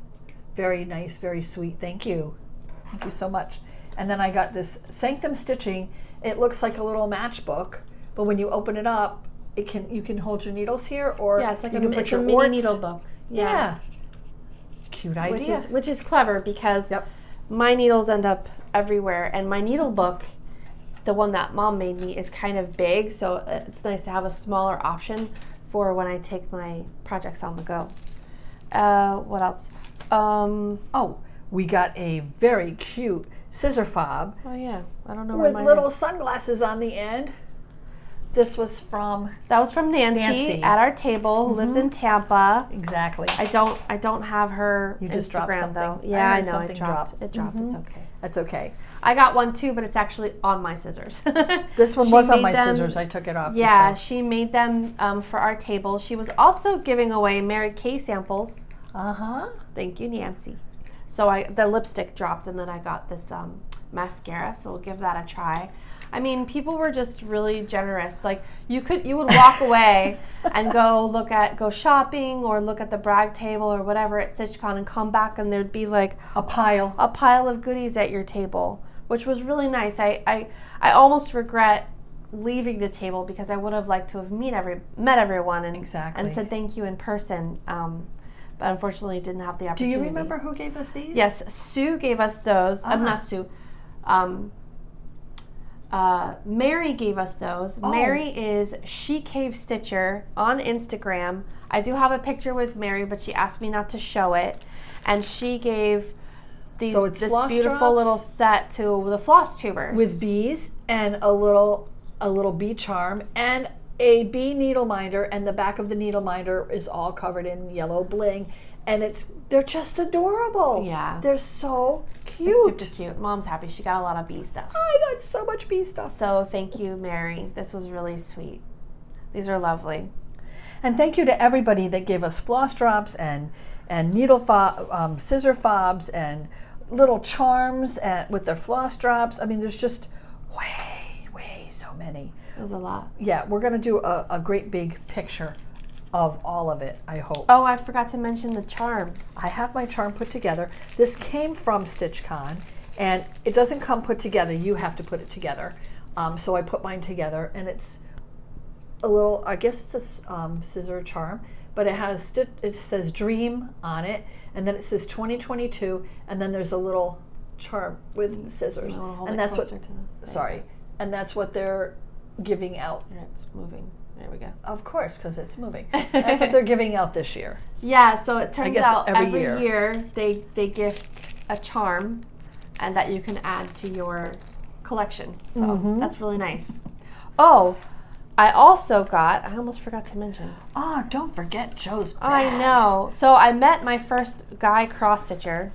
Very nice, very sweet. Thank you. Thank you so much. And then I got this Sanctum Stitching. It looks like a little matchbook, but when you open it up, you can hold your needles here, or it's like you can put your mini needle book. Yeah. Cute idea. Which is clever, because my needles end up everywhere, and my needle book, the one that Mom made me, is kind of big, so it's nice to have a smaller option for when I take my projects on the go. What else? We got a very cute scissor fob. Oh yeah, I don't know with where little sunglasses on the end. This was from Nancy at our table, who lives in Tampa. Exactly. I don't have her You just dropped Instagram something. though. Yeah, I know something it dropped. It dropped. It's okay. That's okay. I got one too, but it's actually on my scissors. This one was on my scissors. I took it off. Yeah, she made them for our table. She was also giving away Mary Kay samples. Thank you, Nancy. So the lipstick dropped, and then I got this mascara. So we'll give that a try. I mean, people were just really generous. Like you would walk away and go shopping or look at the brag table or whatever at StitchCon, and come back, and there'd be like a pile of goodies at your table, which was really nice. I almost regret leaving the table, because I would have liked to have met everyone and said thank you in person. But unfortunately didn't have the opportunity. Do you remember who gave us these? Yes, Sue gave us those. Not Sue. Mary gave us those. Mary is She Cave Stitcher on Instagram. I do have a picture with Mary, but she asked me not to show it. And she gave this beautiful little set to the Flosstubers with bees and a little bee charm and a bee needle minder, and the back of the needle minder is all covered in yellow bling, and they're just adorable. Yeah, they're so cute. It's super cute. Mom's happy. She got a lot of bee stuff. I got so much bee stuff. So thank you, Mary. This was really sweet. These are lovely. And thank you to everybody that gave us floss drops and scissor fobs and little charms with their floss drops. I mean, there's just way so many. It was a lot. Yeah, we're going to do a great big picture of all of it, I hope. Oh, I forgot to mention the charm. I have my charm put together. This came from StitchCon, and it doesn't come put together. You have to put it together. So I put mine together, and it's a little, I guess it's a scissor charm, but it has, it says dream on it, and then it says 2022, and then there's a little charm with scissors. And that's what, sorry, and that's what they're giving out. Here, it's moving. There we go. Of course, because it's moving. That's what they're giving out this year. Yeah, so it turns out every year they gift a charm, and that you can add to your collection. So that's really nice. Oh, I also got, I almost forgot to mention. Oh, don't forget Joe's bag. I know. So I met my first guy cross-stitcher.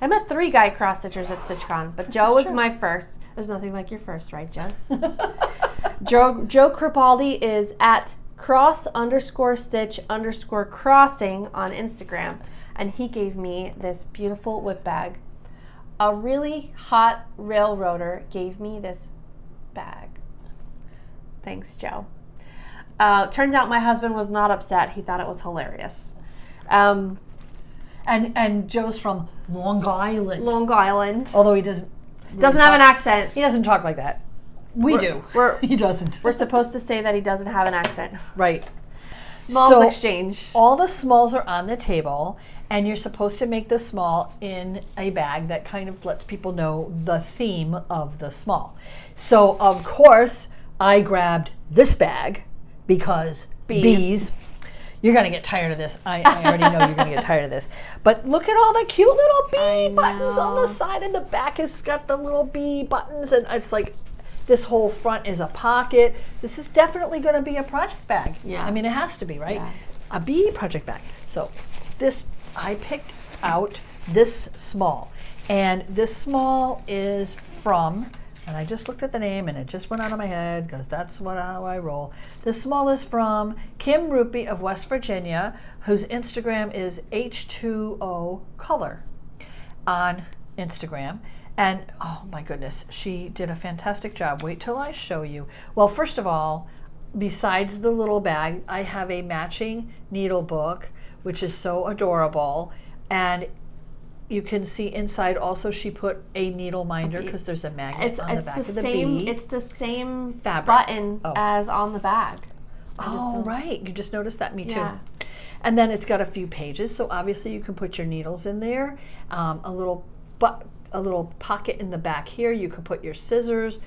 I met 3 guy cross-stitchers at StitchCon, but Joe was my first. There's nothing like your first, right, Joe? Joe Cripaldi is at cross_stitch_crossing on Instagram, and he gave me this beautiful whip bag. A really hot railroader gave me this bag. Thanks, Joe. Turns out my husband was not upset. He thought it was hilarious. And Joe's from Long Island. Long Island. Although he doesn't have an accent. He doesn't talk like that. We do. He doesn't. We're supposed to say that he doesn't have an accent. Right. Smalls exchange. All the smalls are on the table, and you're supposed to make the small in a bag that kind of lets people know the theme of the small. So, of course, I grabbed this bag because bees. You're going to get tired of this. I already know you're going to get tired of this. But look at all the cute little bee buttons on the side, and the back has got the little bee buttons, and it's like this whole front is a pocket. This is definitely going to be a project bag. Yeah. I mean, it has to be, right? Yeah. A bee project bag. So this, I picked out this small. And this small is from, and I just looked at the name and it just went out of my head because that's how I roll. This small is from Kim Rupee of West Virginia, whose Instagram is H2O Color on Instagram. And oh my goodness, she did a fantastic job. Wait till I show you. Well, first of all, besides the little bag, I have a matching needle book, which is so adorable. And you can see inside also she put a needle minder because there's a magnet on the back of the bee. It's the same fabric button as on the bag. Oh, right. You just noticed that? Me too. Yeah. And then it's got a few pages, so obviously you can put your needles in there. A little pocket in the back here. You could put your scissors,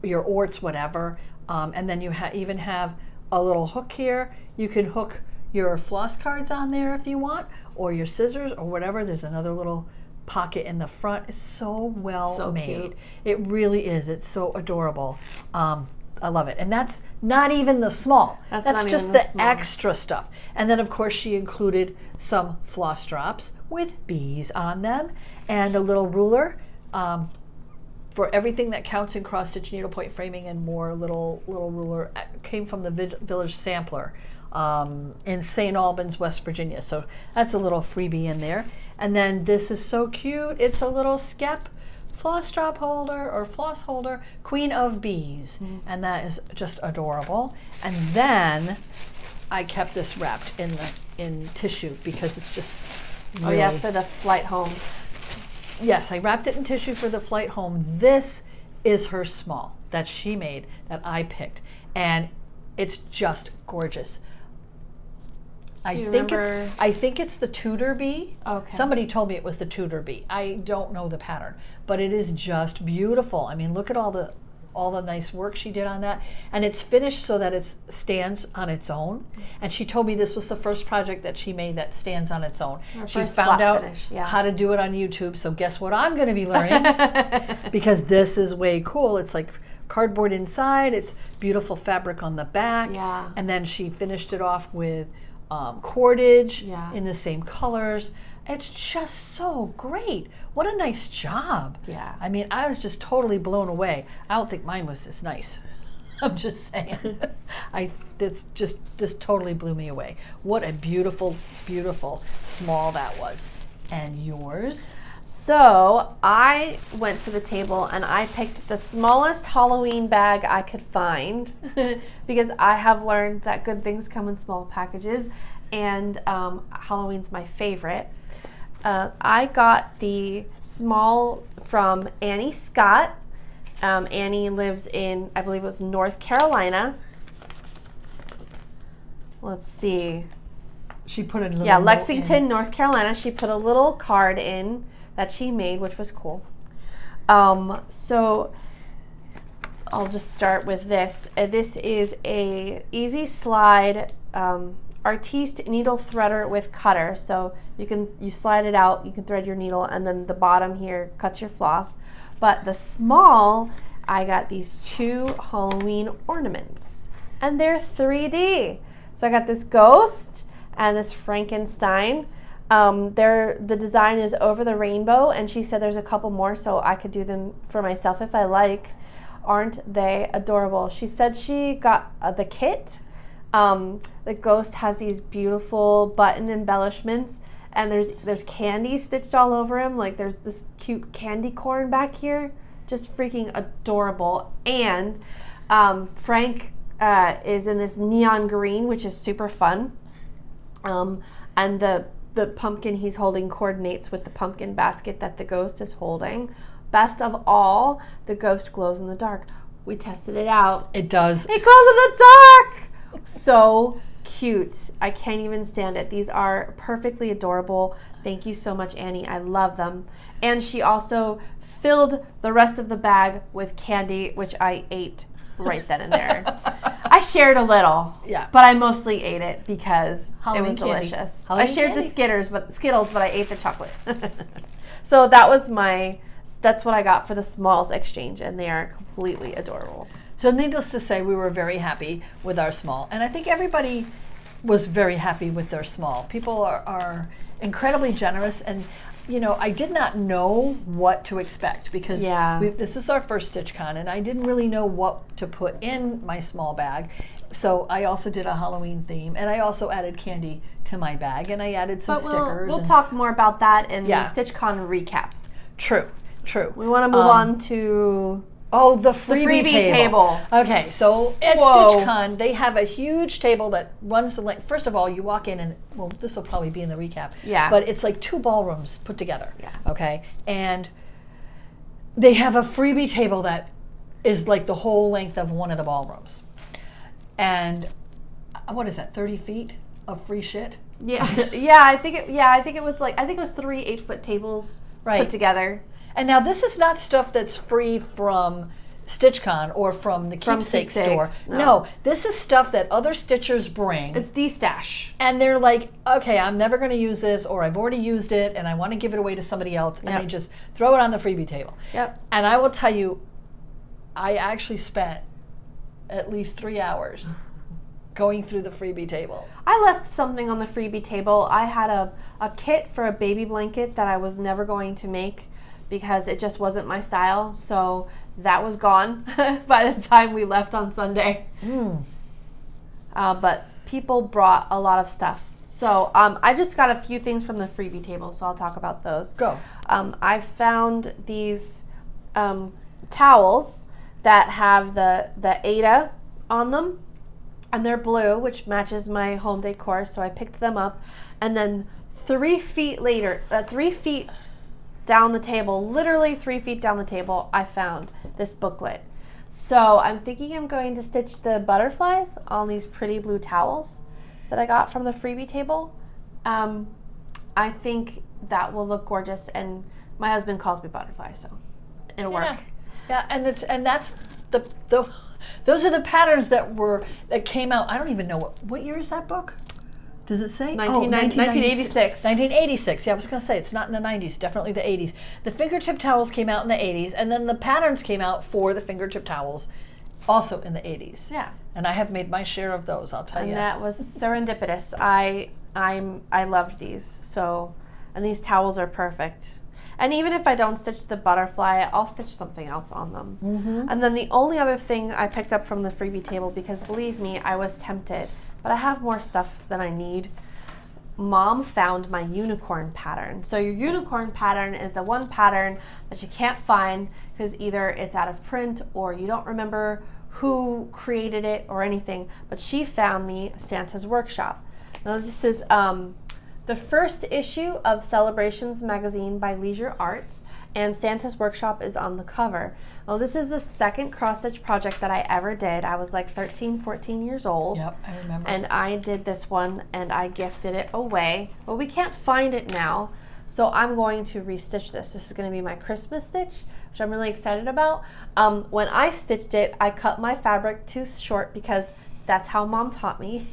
your orts, whatever. And then you even have a little hook here. You can hook your floss cards on there if you want, or your scissors or whatever. There's another little pocket in the front. It's so well made. Cute. It really is. It's so adorable. I love it. And that's not even the small. That's just the extra stuff. And then, of course, she included some floss drops with bees on them and a little ruler for everything that counts in cross-stitch needlepoint framing and more. Little ruler came from the Village Sampler in St. Albans, West Virginia. So that's a little freebie in there. And then this is so cute. It's a little skep floss drop holder or floss holder, Queen of Bees. And that is just adorable. And then I kept this wrapped in tissue because it's just really, oh yeah, for the flight home. Yes, I wrapped it in tissue for the flight home. This is her small that she made that I picked, and it's just gorgeous. I think it's the Tudor bee. Okay. Somebody told me it was the Tudor bee. I don't know the pattern, but it is just beautiful. I mean, look at all the nice work she did on that, and it's finished so that it stands on its own. And she told me this was the first project that she made that stands on its own. She found out how to do it on YouTube. So guess what I'm going to be learning? Because this is way cool. It's like cardboard inside. It's beautiful fabric on the back. Yeah. And then she finished it off with cordage in the same colors. It's just so great. What a nice job. Yeah. I mean, I was just totally blown away. I don't think mine was this nice. I'm just saying. This totally blew me away. What a beautiful, beautiful small that was. And yours? So I went to the table and I picked the smallest Halloween bag I could find because I have learned that good things come in small packages, and Halloween's my favorite. I got the small from Annie Scott. Annie lives in, I believe it was North Carolina. let's see. She put a little Yeah, note Lexington, in. North Carolina. She put a little card in that she made, which was cool. So I'll just start with this. This is a easy slide artiste needle threader with cutter. So you slide it out, you can thread your needle, and then the bottom here cuts your floss. But the small, I got these 2 Halloween ornaments, and they're 3D. So I got this ghost and this Frankenstein. The design is over the rainbow, and she said there's a couple more, so I could do them for myself if I like. Aren't they adorable? She said she got the kit. The ghost has these beautiful button embellishments, and there's candy stitched all over him. Like there's this cute candy corn back here, just freaking adorable. And Frank is in this neon green, which is super fun. And the pumpkin he's holding coordinates with the pumpkin basket that the ghost is holding. Best of all, the ghost glows in the dark. We tested it out. It does. It glows in the dark. So cute. I can't even stand it. These are perfectly adorable. Thank you so much, Annie. I love them. And she also filled the rest of the bag with candy, which I ate right then and there. I shared a little, Yeah. but I mostly ate it because Halloween it was candy. delicious. Halloween I shared candy. the Skittles, but I ate the chocolate. So that's what I got for the smalls exchange, and they are completely adorable. So needless to say, we were very happy with our small. And I think everybody was very happy with their small. People are incredibly generous. And, you know, I did not know what to expect because this is our first StitchCon, and I didn't really know what to put in my small bag. So I also did a Halloween theme, and I also added candy to my bag, and I added some stickers. We'll talk more about that in the Yeah. StitchCon recap. True. We want to move on to the freebie table. Okay, so at StitchCon, they have a huge table that runs the length. First of all, you walk in and, well, this will probably be in the recap. Yeah. But it's like 2 ballrooms put together. Yeah. Okay, and they have a freebie table that is like the whole length of one of the ballrooms. And what is that, 30 feet of free shit? Yeah. I think it was 3 8-foot tables put together. And now this is not stuff that's free from StitchCon or from the Keepsakes store. No, this is stuff that other stitchers bring. It's de-stash. And they're like, okay, I'm never going to use this, or I've already used it and I want to give it away to somebody else. And they just throw it on the freebie table. Yep. And I will tell you, I actually spent at least 3 hours going through the freebie table. I left something on the freebie table. I had a kit for a baby blanket that I was never going to make because it just wasn't my style. So that was gone by the time we left on Sunday. But people brought a lot of stuff. So I just got a few things from the freebie table, so I'll talk about those. Go. I found these towels that have the evah on them, and they're blue, which matches my home decor, so I picked them up. And then 3 feet later, 3 feet down the table, literally 3 feet down the table, I found this booklet. So I'm thinking I'm going to stitch the butterflies on these pretty blue towels that I got from the freebie table. I think that will look gorgeous, and my husband calls me Butterfly, so it'll work. Yeah, and that's those are the patterns that came out. I don't even know what year is that book? Does it say? 1986. 1986. Yeah, I was going to say it's not in the 90s, definitely the 80s. The fingertip towels came out in the 80s, and then the patterns came out for the fingertip towels also in the 80s. Yeah. And I have made my share of those, I'll tell you. And that was serendipitous. I loved these. So, and these towels are perfect. And even if I don't stitch the butterfly, I'll stitch something else on them. Mm-hmm. And then the only other thing I picked up from the freebie table, because believe me, I was tempted, but I have more stuff than I need. Mom found my unicorn pattern. So your unicorn pattern is the one pattern that you can't find because either it's out of print or you don't remember who created it or anything, but she found me Santa's Workshop. Now this is the first issue of Celebrations magazine by Leisure Arts, and Santa's Workshop is on the cover. Well, this is the second cross-stitch project that I ever did. I was like 13, 14 years old. Yep, I remember. And I did this one, and I gifted it away. But we can't find it now, so I'm going to restitch this. This is going to be my Christmas stitch, which I'm really excited about. When I stitched it, I cut my fabric too short because that's how Mom taught me.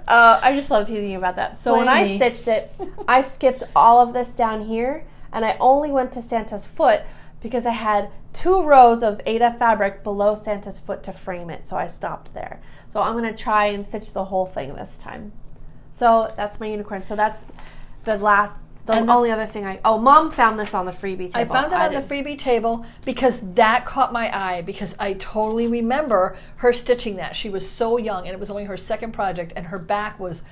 I just love teasing you about that. So when I stitched it, I skipped all of this down here, and I only went to Santa's foot because I had 2 rows of evah fabric below Santa's foot to frame it, so I stopped there. So I'm going to try and stitch the whole thing this time. So that's my unicorn. So that's the only other thing Mom found this on the freebie table. I found it on the freebie table because that caught my eye, because I totally remember her stitching that. She was so young, and it was only her second project, and her back was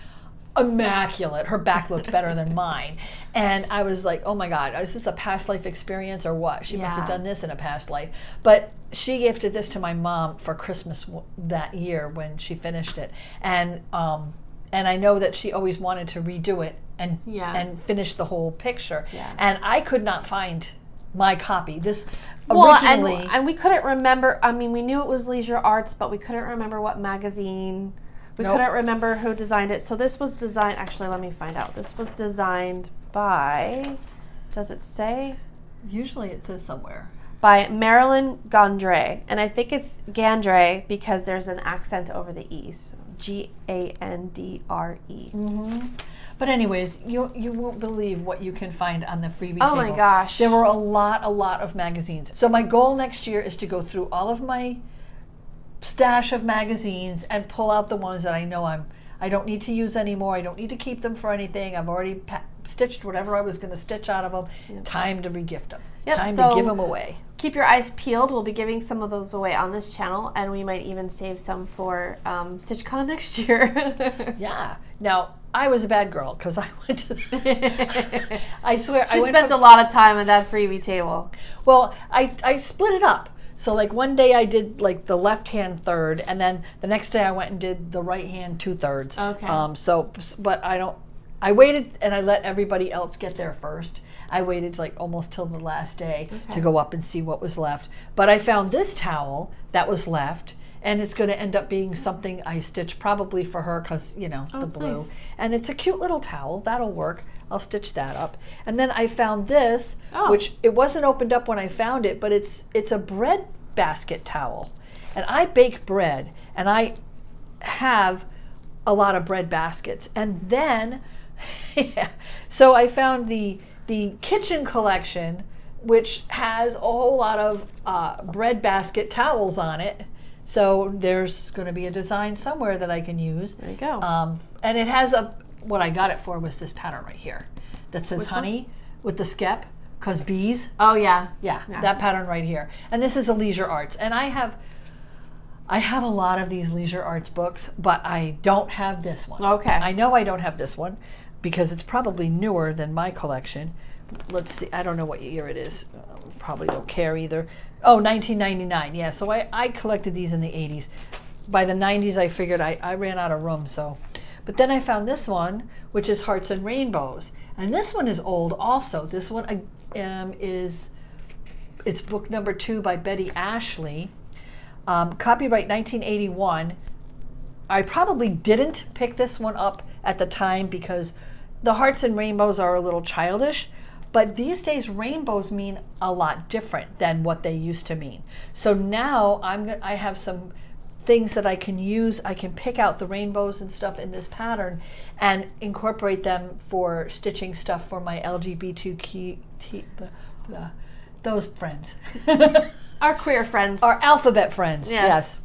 immaculate. Her back looked better than mine. And I was like, oh my God, is this a past life experience or what? She must have done this in a past life. But she gifted this to my mom for Christmas that year when she finished it. And I know that she always wanted to redo it and finish the whole picture. Yeah. And I could not find my copy. This originally... and we couldn't remember, I mean, we knew it was Leisure Arts, but we couldn't remember what magazine. We couldn't remember who designed it. So this was designed, actually, let me find out. This was designed by, does it say? Usually it says somewhere. By Marilyn Gondre. And I think it's Gandre because there's an accent over the E's. Gandre. Mm-hmm. But anyways, you won't believe what you can find on the freebie table. Oh my gosh. There were a lot of magazines. So my goal next year is to go through all of my stash of magazines and pull out the ones that I know I don't need to use anymore. I don't need to keep them for anything. I've already stitched whatever I was going to stitch out of them. Yep. Time to regift them. Yep. Time to give them away. Keep your eyes peeled. We'll be giving some of those away on this channel, and we might even save some for StitchCon next year. Yeah. Now, I was a bad girl because I went to I swear she spent a lot of time at that freebie table. Well, I split it up. So like one day I did like the left hand third, and then the next day I went and did the right hand 2/3. Okay. But I waited and I let everybody else get there first. I waited like almost till the last day to go up and see what was left. But I found this towel that was left, and it's going to end up being something I stitch probably for her because, you know, the blue. Nice. And it's a cute little towel. That'll work. I'll stitch that up. And then I found this, which it wasn't opened up when I found it, but it's a bread basket towel. And I bake bread, and I have a lot of bread baskets. And then, so I found the kitchen collection, which has a whole lot of bread basket towels on it. So there's going to be a design somewhere that I can use. There you go. And it has what I got it for was this pattern right here that says honey with the skep, because bees. Oh yeah. Yeah, that pattern right here. And this is a Leisure Arts. And I have a lot of these Leisure Arts books, but I don't have this one. Okay. I know I don't have this one because it's probably newer than my collection. Let's see, I don't know what year it is. Probably don't care either. Oh, 1999. Yeah, so I collected these in the 80s. By the 90s, I figured I ran out of room, so. But then I found this one, which is Hearts and Rainbows. And this one is old also. This one it's book number 2 by Betty Ashley. Copyright 1981. I probably didn't pick this one up at the time because the Hearts and Rainbows are a little childish. But these days, rainbows mean a lot different than what they used to mean. So now I have some things that I can use. I can pick out the rainbows and stuff in this pattern and incorporate them for stitching stuff for my LGBTQ, those friends. Our queer friends. Our alphabet friends, yes.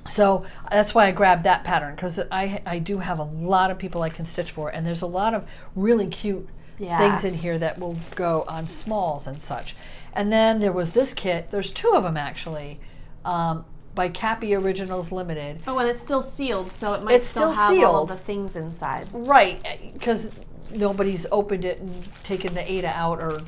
So that's why I grabbed that pattern, because I do have a lot of people I can stitch for, and there's a lot of really cute things in here that will go on smalls and such. And then there was this kit. There's 2 of them actually, by Cappy Originals Limited. Oh, and it's still sealed, so it might still have all of the things inside. Right, because nobody's opened it and taken the evah out or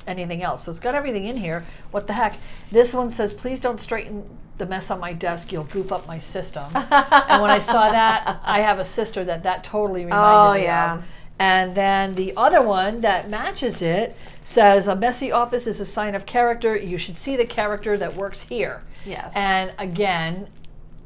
anything else. So it's got everything in here. What the heck? This one says, please don't straighten the mess on my desk. You'll goof up my system. And when I saw that, I have a sister that totally reminded me of. And then the other one that matches it says, a messy office is a sign of character. You should see the character that works here. Yes. And again,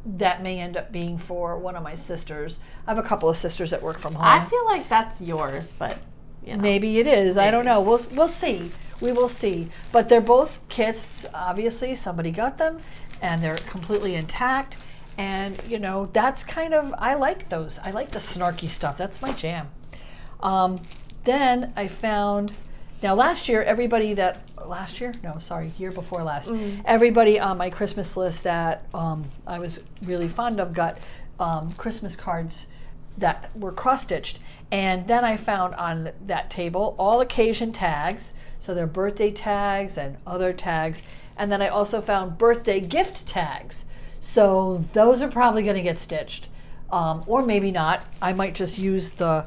that may end up being for one of my sisters. I have a couple of sisters that work from home. I feel like that's yours, but you know. Maybe it is. Maybe. I don't know. We'll see. We will see. But they're both kits. Obviously, somebody got them, and they're completely intact. And, you know, that's kind of, I like those. I like the snarky stuff. That's my jam. Then I found, now year before last, everybody on my Christmas list that I was really fond of got Christmas cards that were cross-stitched. And then I found on that table all occasion tags, so they're birthday tags and other tags. And then I also found birthday gift tags. So those are probably going to get stitched, or maybe not. I might just use the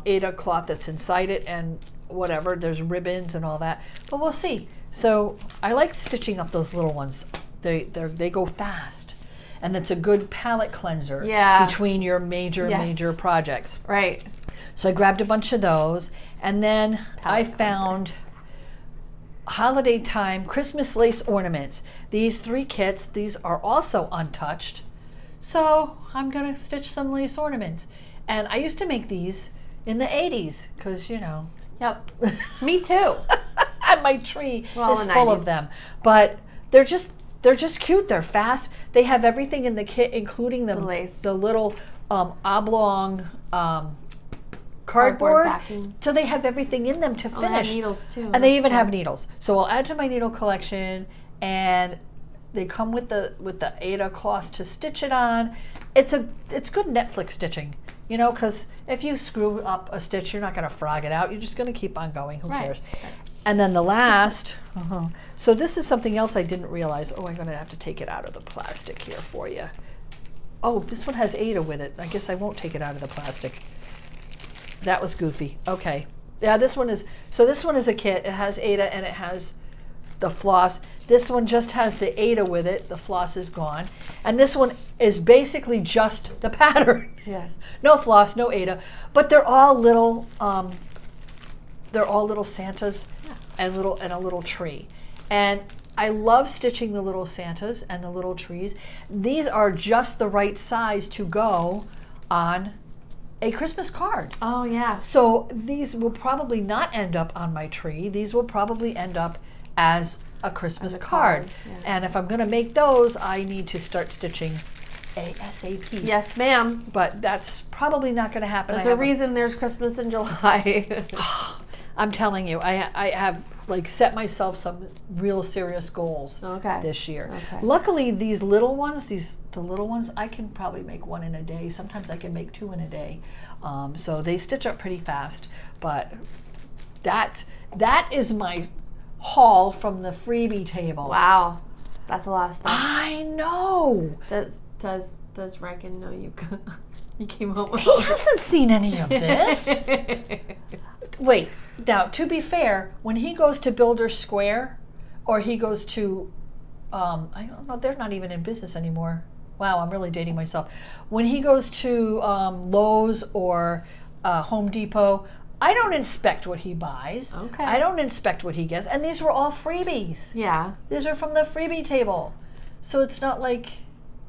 Ada cloth that's inside it and whatever. There's ribbons and all that, but we'll see. So I like stitching up those little ones. They go fast, and it's a good palette cleanser between your major projects. Right. So I grabbed a bunch of those, and then I found holiday time Christmas lace ornaments. These 3 kits, these are also untouched. So I'm gonna stitch some lace ornaments. And I used to make these in the 80s, because, you know. Yep. Me too. And my tree is full of them. But they're just cute. They're fast. They have everything in the kit, including the lace, the little oblong cardboard backing. So they have everything in them to finish. They have needles too. And they even have needles. So I'll add to my needle collection, and they come with the Ada cloth to stitch it on. It's good Netflix stitching, you know, because if you screw up a stitch, you're not going to frog it out. You're just going to keep on going. Who cares? And then the last, so this is something else I didn't realize. Oh, I'm going to have to take it out of the plastic here for you. Oh, this one has Ada with it. I guess I won't take it out of the plastic. That was goofy. Okay. Yeah, this one is a kit. It has Ada and it has the floss. This one just has the Ada with it. The floss is gone. And this one is basically just the pattern. Yeah. No floss, no Ada. But they're all little Santas and a little tree. And I love stitching the little Santas and the little trees. These are just the right size to go on a Christmas card. Oh, yeah. So these will probably not end up on my tree. These will probably end up as a Christmas card. Yeah. And if I'm going to make those, I need to start stitching ASAP. Yes, ma'am. But that's probably not going to happen. There's a reason there's Christmas in July. I'm telling you, I have like set myself some real serious goals this year. Okay. Luckily, these little ones, the little ones, I can probably make one in a day. Sometimes I can make 2 in a day. So they stitch up pretty fast. But that is my haul from the freebie table. Wow, that's a lot of stuff. I know. Does Reckon know you came home with He hasn't seen any of this. Wait, now to be fair, when he goes to Builder Square, or he goes to, I don't know, they're not even in business anymore. Wow, I'm really dating myself. When he goes to Lowe's or Home Depot, I don't inspect what he buys. Okay. I don't inspect what he gets. And these were all freebies. Yeah. These are from the freebie table. So it's not like,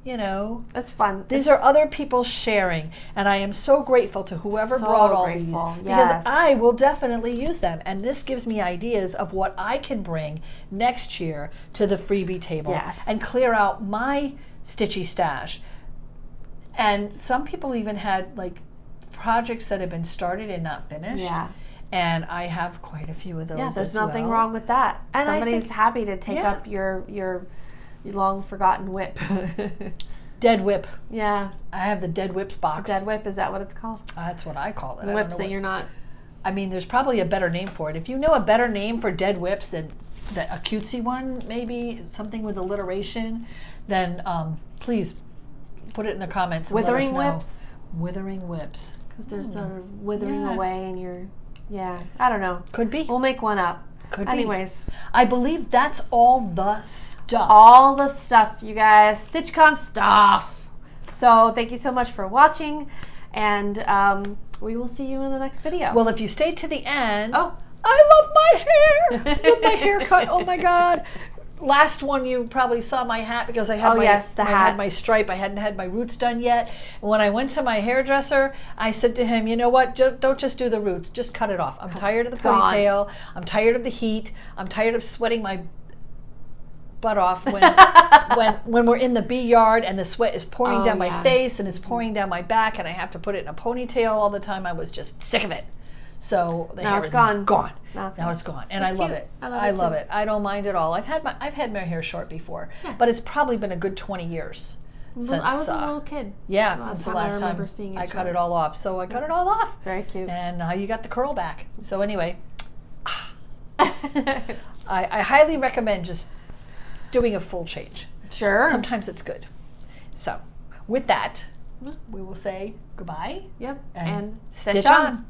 you know. That's fun. These are other people sharing. And I am so grateful to whoever brought all these. Because I will definitely use them. And this gives me ideas of what I can bring next year to the freebie table. Yes. And clear out my stitchy stash. And some people even had like projects that have been started and not finished. Yeah. And I have quite a few of those. Yeah, there's nothing wrong with that. And somebody's happy to take up your long forgotten whip. Dead whip. Yeah. I have the dead whips box. Dead whip, is that what it's called? That's what I call it. The whips that you're not. I mean, there's probably a better name for it. If you know a better name for dead whips than a cutesy one, maybe something with alliteration, then please put it in the comments. Withering whips? Withering whips. Because they're sort of withering away and I don't know. Could be. We'll make one up. Could Anyways. be. I believe that's all the stuff. All the stuff, you guys. StitchCon stuff. So thank you so much for watching. And we will see you in the next video. Well, if you stayed to the end, Oh. I love my hair. I love my haircut. Oh my God. Last one, you probably saw my hat because I had had my stripe. I hadn't had my roots done yet. And when I went to my hairdresser, I said to him, you know what? Don't just do the roots. Just cut it off. I'm tired of the ponytail. I'm tired of the heat. I'm tired of sweating my butt off when we're in the bee yard and the sweat is pouring down my face and it's pouring down my back and I have to put it in a ponytail all the time. I was just sick of it. So the hair is gone. Now it's gone, and I love it. I love it. I don't mind at all. I've had my hair short before, but it's probably been a good 20 years since I was a little kid. Yeah, since the last time I cut it all off. So I cut it all off. Very cute. And now you got the curl back. So anyway, I highly recommend just doing a full change. Sure. Sometimes it's good. So with that, we will say goodbye. Yep. And stitch on.